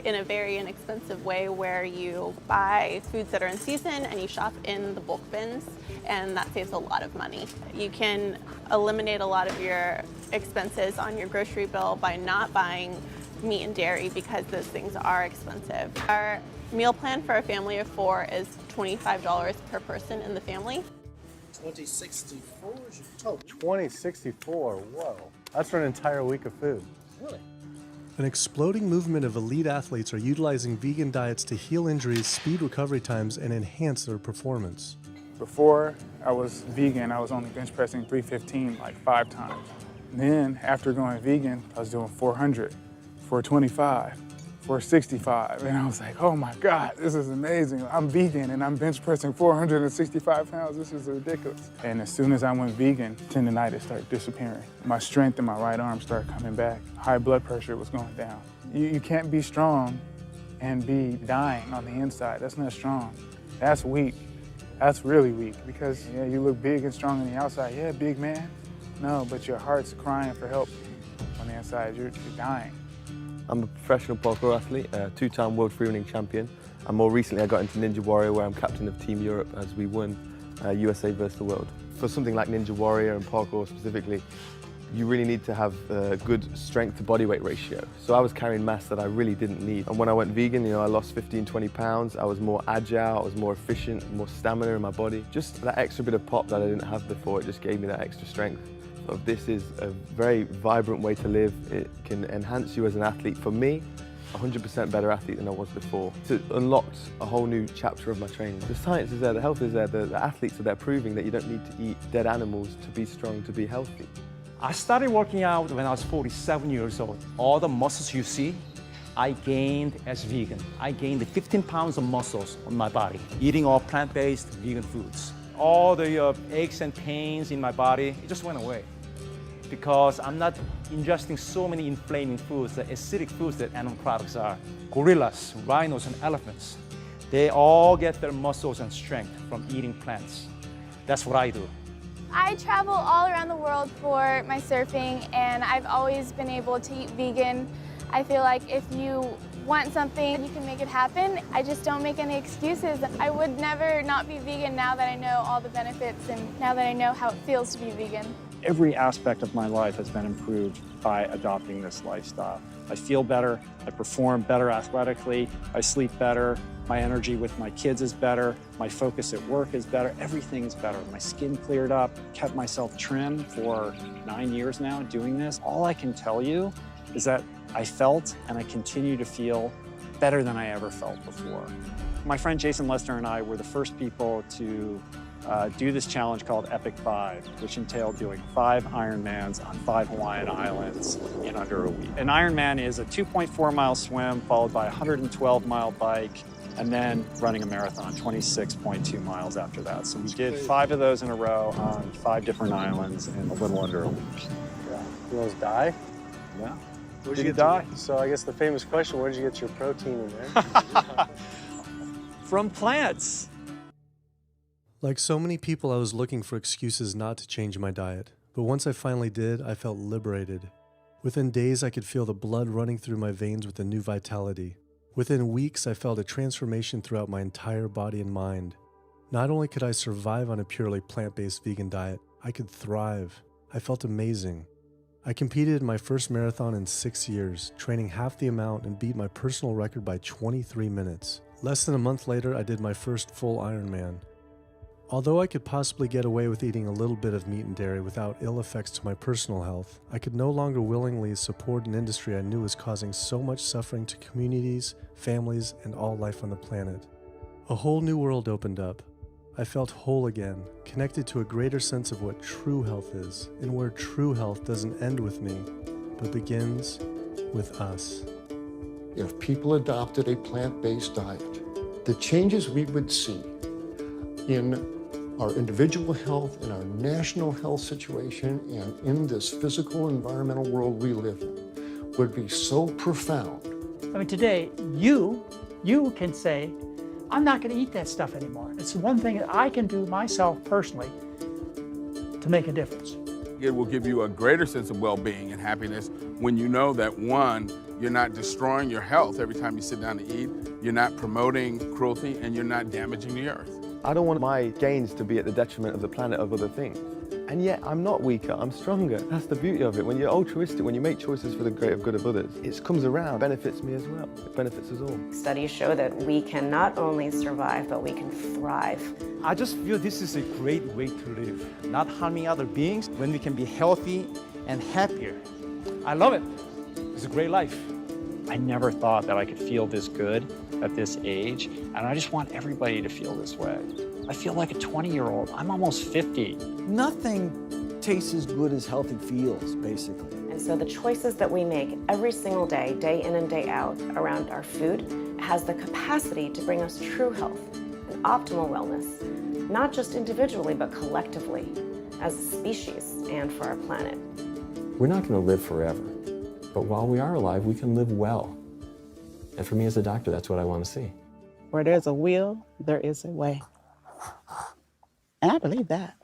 in a very inexpensive way where you buy foods that are in season and you shop in the bulk bins, and that saves a lot of money. You can eliminate a lot of your expenses on your grocery bill by not buying meat and dairy because those things are expensive. Our meal plan for a family of 4 is $25 per person in the family. 2064 is your total. 2064, whoa. That's for an entire week of food. Really? An exploding movement of elite athletes are utilizing vegan diets to heal injuries, speed recovery times, and enhance their performance. Before I was vegan, I was only bench pressing 315 like 5 times. Then after going vegan, I was doing 400, 425, 465. And I was like, oh my God, this is amazing. I'm vegan and I'm bench pressing 465 pounds. This is ridiculous. And as soon as I went vegan, tendinitis started disappearing. My strength in my right arm started coming back. High blood pressure was going down. You can't be strong and be dying on the inside. That's not strong. That's weak. That's really weak because yeah, you look big and strong on the outside. Yeah, big man. No, but your heart's crying for help on the inside. You're dying. I'm a professional parkour athlete, a two-time world freerunning champion, and more recently I got into Ninja Warrior where I'm captain of Team Europe as we won USA versus the world. For something like Ninja Warrior and parkour specifically, you really need to have a good strength to body weight ratio. So I was carrying mass that I really didn't need. And when I went vegan, I lost 15, 20 pounds. I was more agile, I was more efficient, more stamina in my body. Just that extra bit of pop that I didn't have before, it just gave me that extra strength. So this is a very vibrant way to live. It can enhance you as an athlete. For me, 100% better athlete than I was before. It unlocked a whole new chapter of my training. The science is there, the health is there, the athletes are there proving that you don't need to eat dead animals to be strong, to be healthy. I started working out when I was 47 years old. All the muscles you see, I gained as vegan. I gained 15 pounds of muscles on my body, eating all plant-based vegan foods. All the aches and pains in my body, it just went away. Because I'm not ingesting so many inflaming foods, the acidic foods that animal products are. Gorillas, rhinos, and elephants, they all get their muscles and strength from eating plants. That's what I do. I travel all around the world for my surfing, and I've always been able to eat vegan. I feel like if you want something, you can make it happen. I just don't make any excuses. I would never not be vegan now that I know all the benefits and now that I know how it feels to be vegan. Every aspect of my life has been improved by adopting this lifestyle. I feel better, I perform better athletically, I sleep better, my energy with my kids is better, my focus at work is better, everything is better. My skin cleared up, kept myself trim for 9 years now doing this. All I can tell you is that I felt and I continue to feel better than I ever felt before. My friend Jason Lester and I were the first people to do this challenge called Epic 5, which entailed doing 5 Ironmans on 5 Hawaiian islands in under a week. An Ironman is a 2.4-mile swim followed by a 112-mile bike and then running a marathon, 26.2 miles after that. So we did 5 of those in a row on 5 different islands in a little under a week. Yeah. You almost die? Yeah. Where'd you Didn't get die. So I guess the famous question, where'd you get your protein in there? From plants. Like so many people, I was looking for excuses not to change my diet. But once I finally did, I felt liberated. Within days, I could feel the blood running through my veins with a new vitality. Within weeks, I felt a transformation throughout my entire body and mind. Not only could I survive on a purely plant-based vegan diet, I could thrive. I felt amazing. I competed in my first marathon in 6 years, training half the amount and beat my personal record by 23 minutes. Less than a month later, I did my first full Ironman. Although I could possibly get away with eating a little bit of meat and dairy without ill effects to my personal health, I could no longer willingly support an industry I knew was causing so much suffering to communities, families, and all life on the planet. A whole new world opened up. I felt whole again, connected to a greater sense of what true health is, and where true health doesn't end with me, but begins with us. If people adopted a plant-based diet, the changes we would see in our individual health, in our national health situation, and in this physical environmental world we live in would be so profound. I mean, today, you can say, I'm not going to eat that stuff anymore. It's one thing that I can do myself personally to make a difference. It will give you a greater sense of well-being and happiness when you know that, one, you're not destroying your health every time you sit down to eat, you're not promoting cruelty, and you're not damaging the earth. I don't want my gains to be at the detriment of the planet of other things. And yet I'm not weaker, I'm stronger. That's the beauty of it. When you're altruistic, when you make choices for the greater good of others, it comes around, benefits me as well. It benefits us all. Studies show that we can not only survive, but we can thrive. I just feel this is a great way to live, not harming other beings when we can be healthy and happier. I love it. It's a great life. I never thought that I could feel this good at this age, and I just want everybody to feel this way. I feel like a 20-year-old. I'm almost 50. Nothing tastes as good as healthy feels, basically. And so the choices that we make every single day, day in and day out, around our food, has the capacity to bring us true health and optimal wellness, not just individually, but collectively, as a species and for our planet. We're not going to live forever, but while we are alive, we can live well. And for me as a doctor, that's what I want to see. Where there's a will, there is a way. And I believe that.